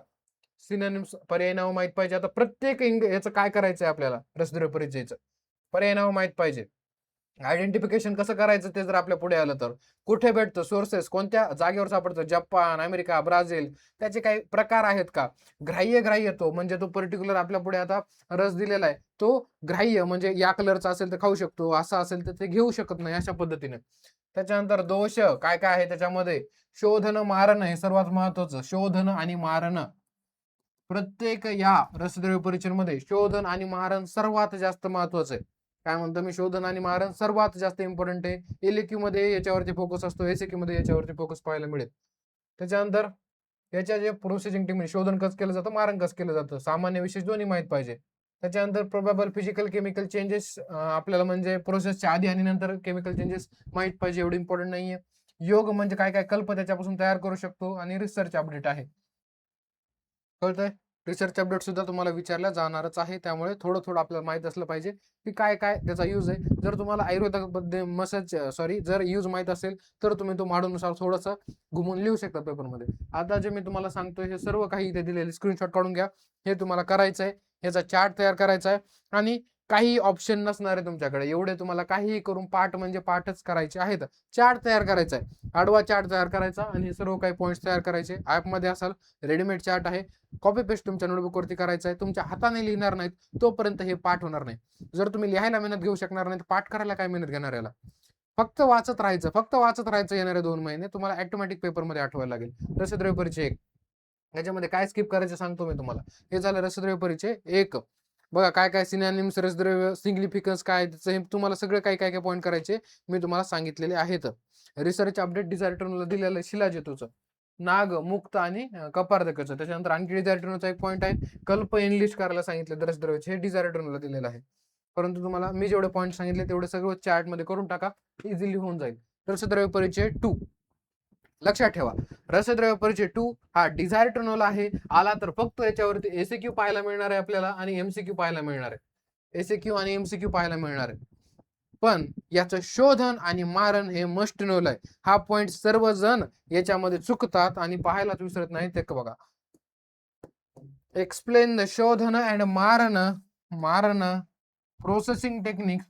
सिनोनिम्स पर्याय नाव माहित पाहिजे. आता प्रत्येक याचं काय करायचंय आपल्याला, रसद्रव्य परीक्षेचं पर्याय नाव माहित पाहिजे. आयडेंटिफिकेशन कसं करायचं ते जर आपल्या पुढे आलं तर, कुठे भेटतं, सोर्सेस कोणत्या जागेवर सापडतं, जपान, अमेरिका, ब्राझील, त्याचे काही प्रकार आहेत का. ग्राह्य तो म्हणजे तो पर्टिक्युलर आपल्या पुढे आता रस दिलेला आहे तो ग्राह्य म्हणजे या कलरचा असेल तर खाऊ शकतो, असा असेल तर ते घेऊ शकत नाही, अशा पद्धतीने. त्याच्यानंतर दोष काय काय आहे त्याच्यामध्ये, शोधन मारण हे सर्वात महत्वाचं. शोधन आणि मारण प्रत्येक या रसद्रव्य परीक्षेमध्ये शोधन आणि मारण सर्वात जास्त महत्वाचं आहे. काय म्हणतो मी, शोधन आणि मारण सर्वात जास्त इम्पॉर्टंट आहे. एलक्यू मध्ये याच्यावरती फोकस असतो, एसक्यू मध्ये याच्यावरती फोकस पाहायला मिळेल. त्याच्यानंतर याच्या जे प्रोसेसिंग टीम शोधन कसं केलं जातं, मारण कसं केलं जातं, सामान्य विशेष दोन्ही माहित पाहिजे. त्याच्यानंतर प्रोबॅबल फिजिकल केमिकल चेंजेस आपल्याला म्हणजे प्रोसेसच्या आधी आणि नंतर केमिकल चेंजेस माहित पाहिजे, एवढं इम्पॉर्टंट नाहीये. योग म्हणजे काय काय कल्प त्याच्यापासून तयार करू शकतो आणि रिसर्च अपडेट आहे. कळतंय? रिसर्च अपडेट सुद्धा तुम्हाला विचारल्या जाणारच आहे. त्यामुळे थोडं आपल्याला माहित असलं पाहिजे की काय त्याचा यूज आहे. जर तुम्हाला आयुर्वेदाबद्दल जर यूज माहित असेल तर तुम्ही तो मॉड्यूलनुसार थोडंसं घुमून लिहू शकता पेपरमध्ये. आता जे मी तुम्हाला सांगतोय हे सर्व काही इथे दिलेले स्क्रीनशॉट काढून घ्या. हे तुम्हाला करायचं आहे. ह्याचा चार्ट तयार करायचा आहे आणि काही ऑप्शन नसणार आहे तुमच्याकडे. एवढे तुम्हाला काहीही करून पाठ म्हणजे पाठच करायचे आहेत. चार्ट तयार करायचा आहे. आडवा चार्ट तयार करायचा आणि हे सर्व काही पॉईंट्स तयार करायचे. ॲपमध्ये असाल, रेडीमेड चार्ट आहे. कॉपी पेस्ट तुमच्या नोटबुकवरती करायचा आहे. तुमच्या हाताने लिहिणार नाहीत तोपर्यंत हे पाठ होणार नाही. जर तुम्ही लिहायला मेहनत घेऊ शकणार नाही तर पाठ करायला काय मेहनत घेणार याला. फक्त वाचत राहायचं येणारे 2 महिने तुम्हाला ऑटोमॅटिक पेपरमध्ये आठवायला लागेल. रसद्रव्य परिचय 1 याच्यामध्ये काय स्किप करायचं सांगतो मी तुम्हाला. हे झालं रसद्रव्य परिचय 1. बघा काय सिनोनिम्स, रसद्रव्य, सिग्निफिकन्स काय त्याचं हे तुम्हाला सगळं काय पॉईंट करायचे मी तुम्हाला सांगितलेले आहेत. रिसर्च अपडेट डिझार्टनला दिलेलं शिलाजितूचं, नाग, मुक्त आणि कपार्धकाचं. त्याच्यानंतर आणखी डिझार्टनचा एक पॉईंट आहे, कल्प इनलिस्ट करायला सांगितलं रसद्रव्याचे, हे डिझार्टनला दिलेलं आहे. परंतु तुम्हाला मी जेवढे पॉईंट सांगितले तेवढे सगळं चार्टमध्ये करून टाका, इझिली होऊन जाईल. रसद्रव्य परिचय 2 लक्षात ठेवा. रसद्रव्य परिचय 2 हा डिझार्टनोला आहे. आला तर फक्त याच्यावरती एसक्यू पाहायला मिळणार आहे आपल्याला आणि एमसीक्यू पाहायला मिळणार आहे. एसक्यू आणि एमसीक्यू पाहायला मिळणार आहे. पण याचं शोधन आणि मारण हे मस्ट नोल आहे. हा पॉइंट सर्वजण याच्यामध्ये चुकतात आणि पाहायलाच विसरत नाही. ते बघा, एक्सप्लेन द शोधन अँड मारण processing technique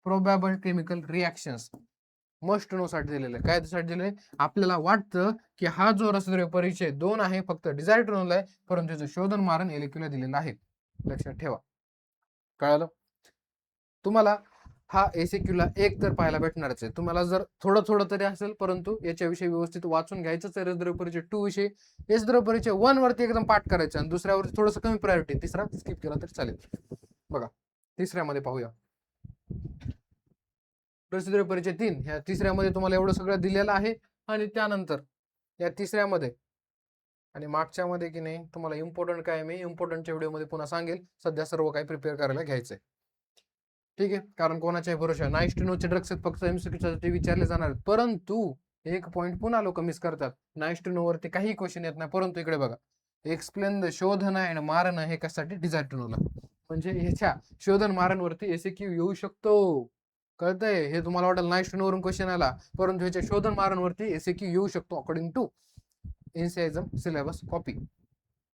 प्रोबॅबल chemical reactions must know साठी दिलेलं आहे. काय साठी दिलंय? आपल्याला वाटतं की हा जो रसद्रव्य परिचय 2 आहे फक्त डिझार्टनोल आहे, परंतु त्याचं शोधन मारण एलेक्यूला दिलेलं आहे. लक्षात ठेवा. कळालं? तुम्हाला हा एसक्यूला 1 तर पाहायला भेटणारच आहे. तुम्हाला जर थोडं तरी असेल, परंतु याच्याविषयी व्यवस्थित वाचून घ्यायचंच आहे. रसद्रव्य परिचय 2 विषयी. रसद्रव्य परिचय 1 वरती एकदम पाठ करायचं आणि दुसऱ्यावरती थोडंसं कमी प्रायोरिटी, तिसरा स्किप केला तरी चालेल. बघा, तिसऱ्यामध्ये पाहूया. रसद्रव्य परिचय 3 ह्या तिसऱ्यामध्ये तुम्हाला एवढं सगळं दिलेलं आहे आणि त्यानंतर या तिसऱ्यामध्ये आणि मागच्यामध्ये की नाही तुम्हाला इम्पॉर्टंट काय मी इम्पॉर्टंटच्या व्हिडिओमध्ये पुन्हा सांगेल. सध्या सर्व काही प्रिपेअर करायला घ्यायचंय. ठीक आहे, कारण कोणाच्याही भरोशा नाईस टू नोचे ड्रग्स फक्त एमसीक्यूसाठी विचारले जाणार, परंतु एक पॉईंट पुन्हा लोक मिस करतात. नाईस टू नो वरती काही क्वेश्चन येत नाही, परंतु इकडे बघा, एक्सप्लेन द शोधन अँड मारण हे कशासाठी डिझार्टनोला, म्हणजे ह्याच्या शोधन मारण वरती एसक्यू येऊ शकतो. कळतंय? हे तुम्हाला वाटेल नाईस टू नो वरून क्वेश्चन आला, परंतु ह्याच्या शोधन मारण वरती एसक्यू येऊ शकतो according to NCISM syllabus copy.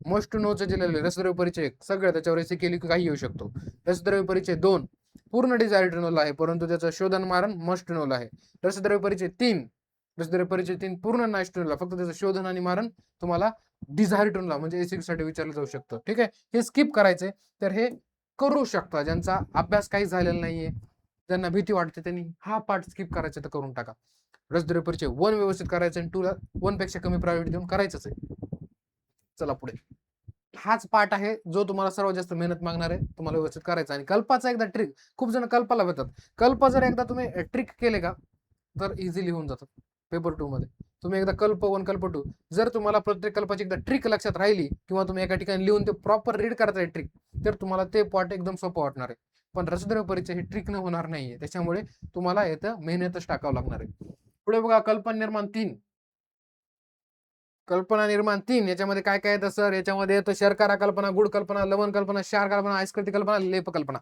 Most नोचे दिलेले रसद्रव्य परिचय सगळं त्याच्यावर एसक्यू काही येऊ शकतो. रसद्रव्य परिचय 2 पूर्ण डिझार्टनोल आहे, परंतु त्याचं शोधन मारण मस्ट नोल आहे. रसद्रव्य परिचय 3 पूर्ण नायस्ट्रोनला, फक्त त्याचं शोधन आणि मारण तुम्हाला डिझार्टनोला म्हणजे एसिड साठी विचारलं जाऊ शकतं. ठीक आहे, हे स्किप करायचंय. तर हे करू शकता ज्यांचा अभ्यास काही झालेला नाहीये, ज्यांना भीती वाटते, त्यांनी हा पार्ट स्किप करायचा तर करून टाका. रसद्रव्य परिचय 1 व्यवस्थित करायचं आणि 2 ला 1 पेक्षा कमी प्रायोरिटी देऊन करायचंच आहे. चला पुढे. हाच पार्ट आहे जो तुम्हाला सर्वात जास्त मेहनत मागणार आहे, तुम्हाला व्यवस्थित करायचा. आणि कल्पाचा एकदा ट्रिक, खूप जण कल्पाला भेटतात. कल्प जर एकदा तुम्ही ट्रिक केले का तर इझिली होऊन जातात पेपर 2 मध्ये. तुम्ही एकदा कल्प 1 कल्प 2 जर तुम्हाला प्रत्येक कल्पाची एकदा ट्रिक लक्षात राहिली किंवा तुम्ही एका ठिकाणी लिहून ते प्रॉपर रीड करताय ट्रिक, तर तुम्हाला ते पार्ट एकदम सोपं वाटणार आहे. पण रसद्रव्य परिचय ही ट्रिक न होणार नाहीये, त्याच्यामुळे तुम्हाला इथं मेहनतच टाकावं लागणार आहे. पुढे बघा, कल्पना निर्माण 3 याच्यामध्ये काय येतं सर? याच्यामध्ये येतं शर्करा कल्पना, गुड कल्पना, लवण कल्पना, क्षार कल्पना, आयस्कृती कल्पना, लेप कल्पना.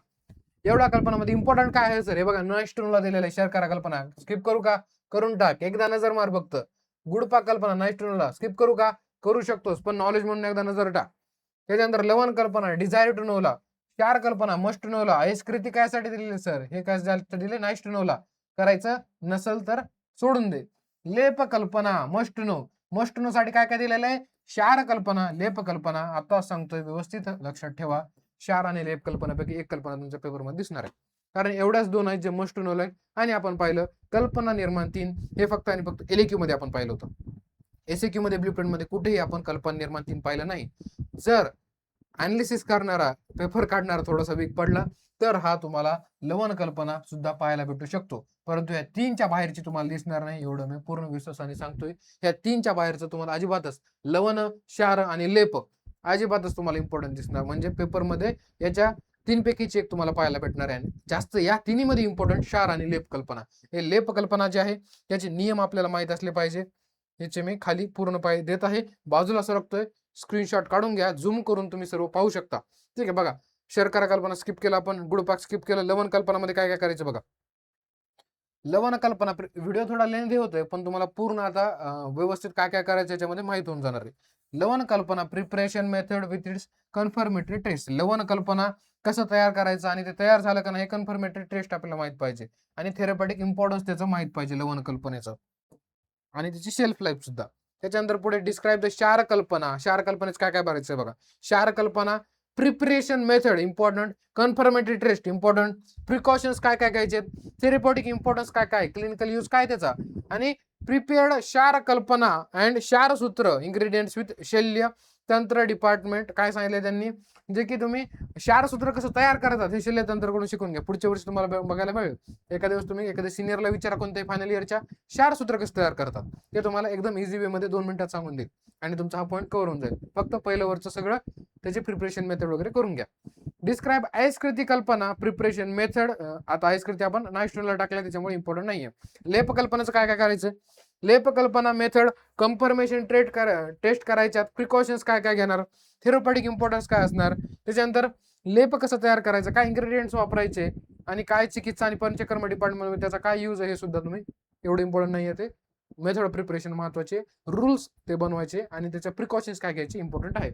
एवढ्या कल्पनामध्ये इम्पॉर्टंट काय आहे सर? हे बघा, नायस्ट्रोनला दिलेलं आहे शर्करा कल्पना, स्किप करू का? करून टाक, एकदा नजर मार फक्त. गुडपा कल्पना नायस्ट्रोनला स्किप करू का? करू शकतोस, पण नॉलेज म्हणून एकदा नजर टाक. त्याच्यानंतर लवण कल्पना डिझायरटनोला, क्षार कल्पना मस्टनोला, आयस्कृती कायसाठी दिलेले सर? हे काय दिले? नायस्ट्रोनोला. करायचं नसल तर सोडून दे. लेप कल्पना मस्टनो साठी काय दिलेलं आहे? क्षार कल्पना, लेप कल्पना. आता सांगतोय व्यवस्थित लक्षात ठेवा, क्षार आणि लेप कल्पनापैकी एक कल्पना तुमच्या पेपरमध्ये दिसणार आहे, कारण एवढ्याच 2 आहेत जे मस्ट नोल आहेत. आणि आपण पाहिलं कल्पना निर्माण 3 हे फक्त आणि फक्त एलक्यू मध्ये आपण पाहिलं होतं. एसक्यू मध्ये ब्लूप्रिंट मध्ये कुठेही आपण कल्पना निर्माण 3 पाहिलं नाही. जर अनालिसिस करणारा, पेपर काढणारा थोडासा वीक पडला तर हा तुम्हाला लवण कल्पना सुद्धा पाहायला भेटू शकतो, परंतु या 3च्या बाहेरची तुम्हाला दिसणार नाही, एवढं मी पूर्ण विश्वासाने सांगतोय. या 3च्या बाहेरचं तुम्हाला अजिबातच लवण, क्षार आणि लेप अजिबातच तुम्हाला इम्पॉर्टंट दिसणार. म्हणजे पेपरमध्ये याच्या 3 पैकीची एक तुम्हाला पाहायला भेटणार आहे. जास्त या तिन्हीमध्ये इम्पॉर्टंट क्षार आणि लेप कल्पना. हे लेप कल्पना जे आहे त्याचे नियम आपल्याला माहित असले पाहिजे. याचे मी खाली पूर्ण देत आहे, बाजूला सरकतोय. स्क्रीनशॉट काढून घ्या, झूम करून तुम्ही सर्व पाहू शकता. ठीक आहे, बघा शर्करा कल्पना स्किप केला आपण, गुडपाक स्किप केलं. लवण कल्पनामध्ये काय काय करायचं बघा. लवण कल्पना व्हिडिओ थोडा लेंदी होतोय, पण तुम्हाला पूर्ण आता व्यवस्थित काय काय करायचं याच्यामध्ये माहित होऊन जाणार आहे. लवण कल्पना preparation method with its confirmatory test. लवण कल्पना कसं तयार करायचं आणि ते तयार झालं का नाही हे कन्फर्मेटरी टेस्ट आपल्याला माहित पाहिजे, आणि थेरपॅटिक इम्पॉर्टन्स त्याचं माहित पाहिजे लवण कल्पनेचं, आणि त्याची शेल्फ लाईफ सुद्धा. त्याच्यानंतर पुढे डिस्क्राईब द क्षार कल्पना. क्षार कल्पनेच काय काय भरायचं बघा. क्षार कल्पना preparation method important, confirmatory test important, precautions काय काय घ्यायचे, थेरपॉटिक इम्पॉर्टन्स काय काय, क्लिनिकल यूज काय त्याचा, आणि प्रिपेअर्ड क्षार कल्पना अँड क्षार सूत्र इंग्रेडियंट्स विथ शल्य तंत्र डिपार्टमेंट काय सांगितले त्यांनी, जे की तुम्ही क्षार सूत्र कसं तयार करतात हे शल्य तंत्रकडून शिकून घ्या. पुढच्या वर्षी तुम्हाला बघायला मिळेल. एखाद्या दिवस तुम्ही एखाद्या सिनियरला विचारा कोणत्याही फायनल इयरच्या क्षार सूत्र कसं तयार करतात, ते तुम्हाला एकदम इझी वे मध्ये 2 मिनिटात सांगून देईल, आणि तुमचा हा पॉईंट कव्हर होऊन जाईल. फक्त पहिलं वरचं सगळं त्याची प्रिपरेशन मेथड वगैरे करून घ्या. डिस्क्राईब आयस्कृती कल्पना प्रिपरेशन मेथड. आता आयस्कृती आपण नायस्ट्रोलला टाकल्या त्याच्यामुळे इम्पॉर्टंट नाहीये. लेप कल्पनाचं काय काय करायचं. लेप कल्पना मेथड कन्फर्मेशन टेस्ट करायच्यात, प्रिकॉशन्स काय काय घेणार, थेरोपॅटिक इम्पॉर्टन्स काय असणार, त्याच्यानंतर लेप कसं तयार करायचं, काय इन्ग्रेडियंट्स वापरायचे, आणि काय चिकित्सा आणि पंचकर्म डिपार्टमेंट त्याचा काय यूज आहे हे सुद्धा तुम्ही, एवढं इम्पॉर्टंट नाहीये ते. मेथड ऑफ प्रिपरेशन महत्वाचे, रूल्स ते बनवायचे, आणि त्याच्या प्रिकॉशन्स काय घ्यायचे इम्पॉर्टंट आहे.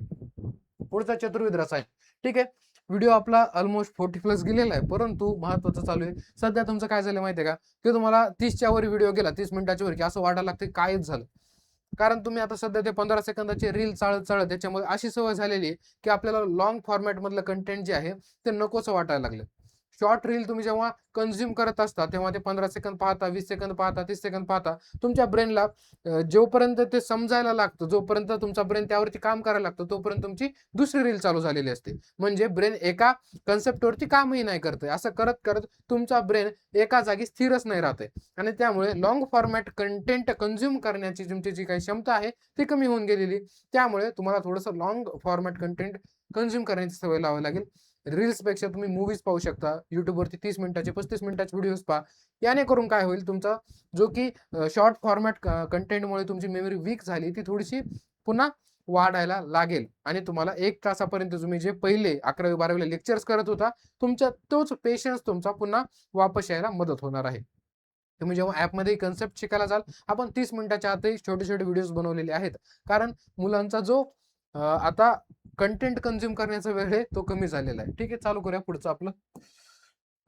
पुढचा चतुर्विध रसायन. ठीक आहे, व्हिडिओ आपला ऑलमोस्ट 40+ गेलेला आहे, परंतु महत्वाचं चालू आहे. सध्या तुमचं काय झालं माहितीये का, की तुम्हाला 30च्या वर व्हिडिओ गेला, 30 मिनिटाच्या वर, की असं वाटायला लागतं कायच झालं. कारण तुम्ही आता सध्या ते 15 सेकंदाचे रील चाळत त्याच्यामध्ये अशी सवय झालेली आहे की आपल्याला लॉंग फॉर्मॅट मधलं कंटेंट जे आहे ते नकोसं वाटायला लागलं. शॉर्ट रील तुम्ही जेव्हा कन्झ्युम करत असता तेव्हा ते 15 सेकंद पाहता, 20 सेकंद पाहता, 30 सेकंद पाहता, तुमच्या ब्रेनला जोपर्यंत ते समजायला लागतं, जोपर्यंत तुमचा ब्रेन त्यावरती काम करायला लागतं, तोपर्यंत तुमची दुसरी रील चालू झालेली असते. म्हणजे ब्रेन एका कन्सेप्टवरती कामही नाही करते. असं करत करत तुमचा ब्रेन एका जागी स्थिरच नाही राहते, आणि त्यामुळे लॉंग फॉर्मॅट कंटेंट कन्झ्युम करण्याची तुमची जी काही क्षमता आहे ती कमी होऊन गेलेली. त्यामुळे तुम्हाला थोडंसं लॉंग फॉर्मॅट कंटेंट कन्झ्युम करण्याची सवय लावावी लागेल. रील्स पेक्षा तुम्ही मूवीज पाहू शकता. युट्यूबवरती 30 मिनिटाचे 35 मिनिटाचे व्हिडिओज पहा. याने करून काय होईल, तुमचा जो की शॉर्ट फॉर्मॅट कंटेंटमुळे तुमची मेमरी वीक झाली ती थोडीशी पुन्हा वाढायला लागेल, आणि तुम्हाला 1 तासापर्यंत तुम्ही जे पहिले 11वी 12वीला लेक्चर्स करत होता तुमच्या तोच पेशन्स तुमचा पुन्हा वापस यायला मदत होणार आहे. तुम्ही जेव्हा ॲपमध्ये कन्सेप्ट शिकायला जाल, आपण 30 मिनिटाच्या आतही छोटे छोटे व्हिडिओज बनवलेले आहेत, कारण मुलांचा जो आता कंटेंट कन्झ्युम करण्याचा वेळ आहे तो कमी झालेला आहे. ठीक आहे, चालू करूया पुढचं आपलं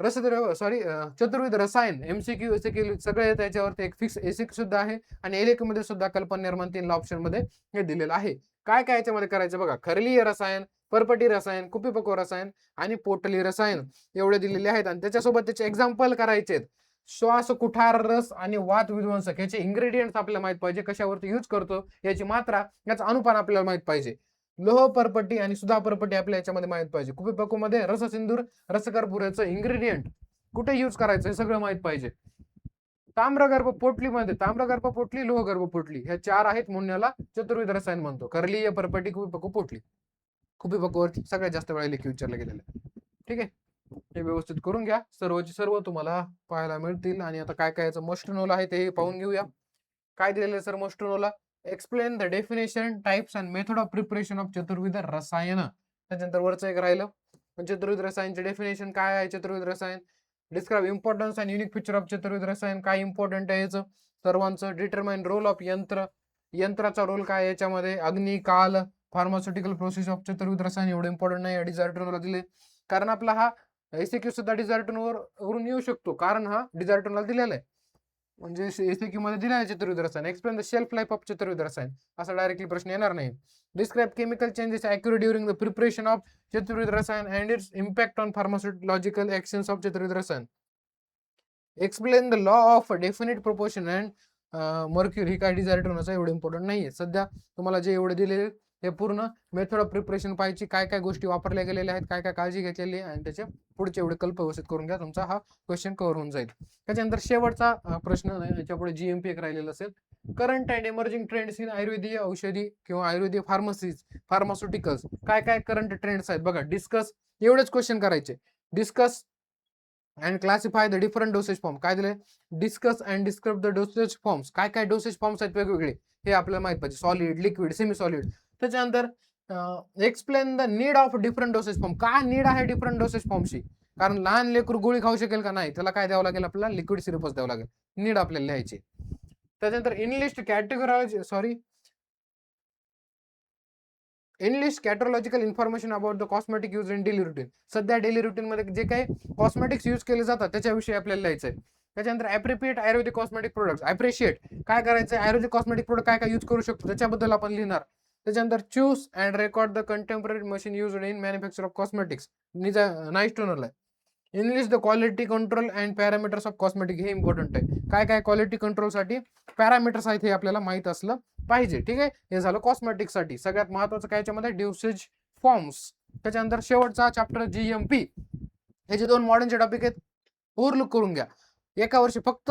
चतुर्विध रसायन. एमसीक्यू एसक्यू सगळे त्याच्यावरती एक फिक्स एसिक सुद्धा आहे, आणि एलेक मध्ये सुद्धा कल्पना निर्माण 3 ऑप्शन मध्ये हे दिलेलं आहे. काय काय याच्यामध्ये करायचं बघा. खरलीय रसायन, परपटी रसायन, कुपीपक्व रसायन आणि पोटली रसायन एवढे दिलेले आहेत, आणि त्याच्यासोबत त्याचे एक्झाम्पल करायचे. श्वास कुठार रस आणि वात विध्वंसक याचे इंग्रेडियंट्स आपल्याला माहित पाहिजे, कशावरती यूज करतो याची मात्रा, याचा अनुपान आपल्याला माहित पाहिजे. लोह परपटी आणि सुधा परपटी आपल्या याच्यामध्ये माहित पाहिजे. कुपीपक्व मध्ये रससिंदूर रसकर्पूराचं इंग्रेडियंट कुठे यूज करायचं हे सगळं माहित पाहिजे. ताम्रगर्भ पोटली मध्ये ताम्रगर्भ पोटली, लोहगर्भ पोटली ह्या 4 आहेत म्हणून याला चतुर्विध रसायन म्हणतो. करलीय, परपटी, कुपीपक्व, पोटली. कुपीपक्ववरती सगळ्यात जास्त वेळा लेखी विचारलं गेलेलं आहे. ठीक आहे, हे व्यवस्थित करून घ्या. सर्वची सर्व तुम्हाला पाहायला मिळतील. आणि आता काय काय याचं मोस्ट नोल आहे ते पाहून घेऊया. काय दिलेलं सर मोस्ट नोला. Explain the definition types and method of preparation of chaturvidha rasayana. त्याच्यानंतर वरचं एक राहिलं, चतुर्विध रसायनचे डेफिनेशन काय आहे. चतुर्विध rasayana describe importance and unique feature of chaturvidha rasayana. काय इम्पॉर्टंट आहे याचं सर्वांचं. डिटरमाइन रोल ऑफ यंत्राचा रोल काय याच्यामध्ये. अग्नी, काल, फार्मास्युटिकल प्रोसेस ऑफ चतुर्विध रसायन एवढे इम्पॉर्टंट नाही. डिझार्टनला दिले, कारण आपला हा एसीक्यू सुद्धा डिझार्टनवरून येऊ शकतो, कारण हा डिझार्टनला दिलेला आहे. म्हणजे एसीक्यू मध्ये दिला आहे चतुर्विध रसायन. Explain the shelf life of chaturvidha rasayana असा डायरेक्टली प्रश्न येणार नाही. Describe chemical changes accurate during the preparation of chaturvidha rasayana and its impact on pharmaceutical actions of chaturvidha रसायन. Explain the law of definite proportion and mercury. ही काय डिझार्टनचा एवढं इम्पॉर्टंट नाहीये. सध्या तुम्हाला जे एवढे दिलेले हे पूर्ण मेथड ऑफ प्रिपरेशन पाहिजे, काय काय गोष्टी वापरल्या गेलेल्या आहेत, काय काय काळजी घेतलेली आहे, आणि त्याचे पुढचे एवढे कल्प व्यवस्थित करून घ्या. तुमचा हा क्वेश्चन कव्हर होऊन जाईल. त्याच्यानंतर शेवटचा प्रश्न याच्या पुढे जीएमपी एक राहिलेला असेल. Current and emerging trends in Ayurvediya aushadhi किंवा आयुर्वेदीय फार्मास्युटिकल्स. काय काय करंट ट्रेंड्स आहेत बघा. डिस्कस, एवढेच क्वेश्चन करायचे. Discuss and classify the different dosage form. काय दिले. Discuss and describe the dosage forms. काय काय डोसेज फॉर्म्स आहेत वेगवेगळे हे आपल्याला माहित पाहिजे. Solid, liquid, semi solid. त्याच्यानंतर explain the need of different dosage form. काय नीड आहे डिफरंट डोसेज फॉर्मची? कारण लहान लेकरू गोळी खाऊ शकेल का नाही, त्याला काय द्यावं लागेल, आपल्याला लिक्विड सिरपच द्यावं लागेल. नीड आपल्याला लिहायची. त्याच्यानंतर इनलिस्ट कॅटेगॉलॉजी enlist categorical information about the cosmetic use in daily routine. सध्या डेली रुटीन मध्ये जे काही कॉस्मेटिक्स यूज केले जातात त्याच्याविषयी आपल्याला लिहायचं आहे. त्याच्यानंतर ॲप्रिशिएट आयुर्वेदिक कॉस्मेटिक प्रोडक्ट्स. ॲप्रिशिएट काय करायचं, आयुर्वेदिक कॉस्मेटिक प्रोडक्ट काय काय यूज करू शकतो त्याच्याबद्दल आपण लिहिणार. त्याच्यानंतर choose and record the contemporary machine use in manufacture of cosmetics. Nice to know. Enlist the quality control and parameters of cosmetic. हे इम्पॉर्टंट आहे. काय काय क्वालिटी कंट्रोलसाठी पॅरामीटर्स आहेत हे आपल्याला माहित असलं पाहिजे. ठीक आहे, हे झालं कॉस्मेटिकसाठी. सगळ्यात महत्वाचं काय याच्यामध्ये डोसेज फॉर्म्स. त्याच्यानंतर शेवटचा चॅप्टर GMP. हे जे 2 मॉडर्नचे टॉपिक आहेत ओव्हरलुक करून घ्या. एका वर्षी फक्त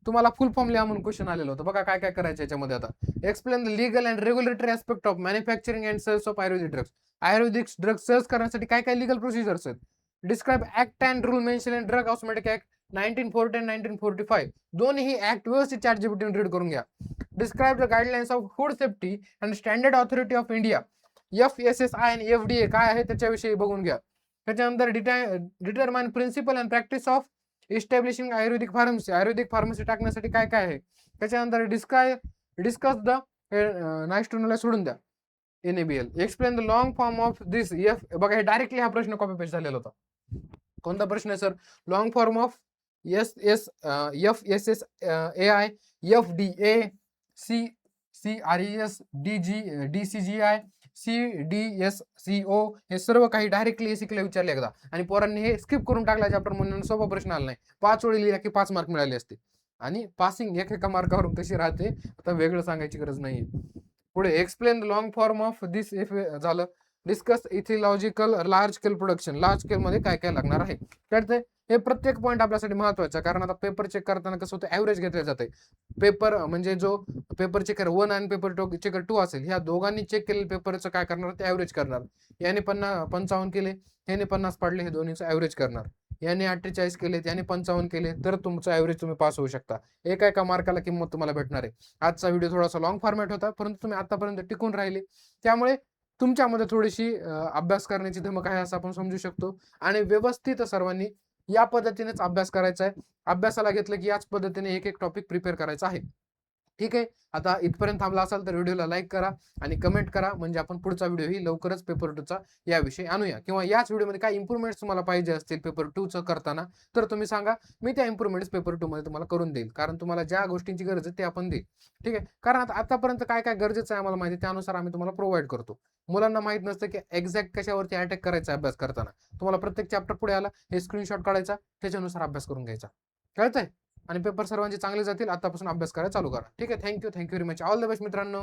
तुम्हाला फुल फॉर्म लिहा म्हणून क्वेश्चन आलेलं होतं. बघा काय काय करायचं याच्यामध्ये. आता explain the legal and regulatory aspect of manufacturing and sales of ayurvedic drugs. Ayurvedic drugs sales करण्यासाठी काय काय लीगल प्रोसिजर्स आहेत. Describe act and rule mention in drug cosmetic act 1940 and 1945. दोन्ही ऍक्ट व्यवस्थित ChatGPT रीड करून घ्या. Describe the guidelines of food safety and standard authority of India. FSSI आणि FDA काय आहे त्याच्याविषयी बघून घ्या. त्याच्यानंतर determine principle and practice of इस्टॅब्लिशिंग Ayurvedic pharmacy. Ayurvedic pharmacy टाकण्यासाठी काय काय आहे. त्याच्यानंतर डिस्कस द नाईस टू नोला सोडून द्या. NABL. Explain the long form of this. बघा हे डायरेक्टली हा प्रश्न कॉपी पेस्ट झालेला होता. कोणता प्रश्न आहे sir. Long form of FSSAI, FDA, CRES, DCGI, CDSCO. हे सर्व काही डायरेक्टली एसिकला विचारले एकदा आणि पोरांनी हे स्किप करून टाकला चॅप्टर म्हणून सोपा प्रश्न आला नाही. 5 ओळी लिहिल्या की 5 मार्क मिळाले असते. आणि पासिंग एका मार्कावरून कशी राहते आता वेगळं सांगायची गरज नाहीये. पुढे explain the long form of this झालं. Discuss ethological large scale production. Large scale मध्ये काय काय लागणार आहे कळते. हे प्रत्येक पॉईंट आपल्यासाठी महत्वाचा, कारण आता पेपर चेक करताना कसं होतं ऍव्हरेज घेतलं जाते. पेपर म्हणजे जो पेपर चेकर 1 आणि पेपर चेकर 2 असेल, ह्या दोघांनी चेक केलेलं पेपरचं काय करणार ते ऍव्हरेज करणार. याने 55 केले, याने 50 पाडले, हे दोन्हीचं ऍव्हरेज करणार. याने 48 केले, त्याने 55 केले, तर तुमचं ऍव्हरेज तुम्ही पास होऊ शकता. एका मार्काला किंमत तुम्हाला भेटणार आहे. आजचा व्हिडिओ थोडासा लॉंग फॉर्मॅट होता, परंतु तुम्ही आतापर्यंत टिकून राहिले, त्यामुळे तुमच्यामध्ये थोडीशी अभ्यास करण्याची धमक आहे असं आपण समजू शकतो. आणि व्यवस्थित सर्वांनी या पद्धतीनेच अभ्यास करायचा आहे. अभ्यासाला घेतलं की याच पद्धतीने एक टॉपिक प्रिपेअर करायचा आहे. ठीक आहे, आता इथपर्यंत थांबला असाल तर व्हिडिओला लाईक करा आणि कमेंट करा, म्हणजे आपण पुढचा व्हिडिओ ही लवकरच पेपर 2चा याविषयी आणूया. किंवा याच व्हिडिओमध्ये काय इम्प्रूव्हमेंट्स तुम्हाला पाहिजे असतील पेपर 2चं करताना तर तुम्ही सांगा, मी त्या इम्प्रूव्हमेंट्स पेपर 2 मध्ये तुम्हाला करून देईल. कारण तुम्हाला ज्या गोष्टींची गरज आहे ते आपण देईल. ठीक आहे, कारण आतापर्यंत काय काय गरजेचं आहे आम्हाला माहिती, त्यानुसार आम्ही तुम्हाला प्रोव्हाइड करतो. मुलांना माहित नसतं की एक्झॅक्ट कशावरती अटॅक करायचा अभ्यास करताना. तुम्हाला प्रत्येक चॅप्टर पुढे आला हे स्क्रीनशॉट काढायचा, त्याच्यानुसार अभ्यास करून घ्यायचा. कळतंय. आणि पेपर सर्वांचे चांगले जातील. आतापासून अभ्यास करायला चालू करा. ठीक आहे, thank you very much. All the best मित्रांनो.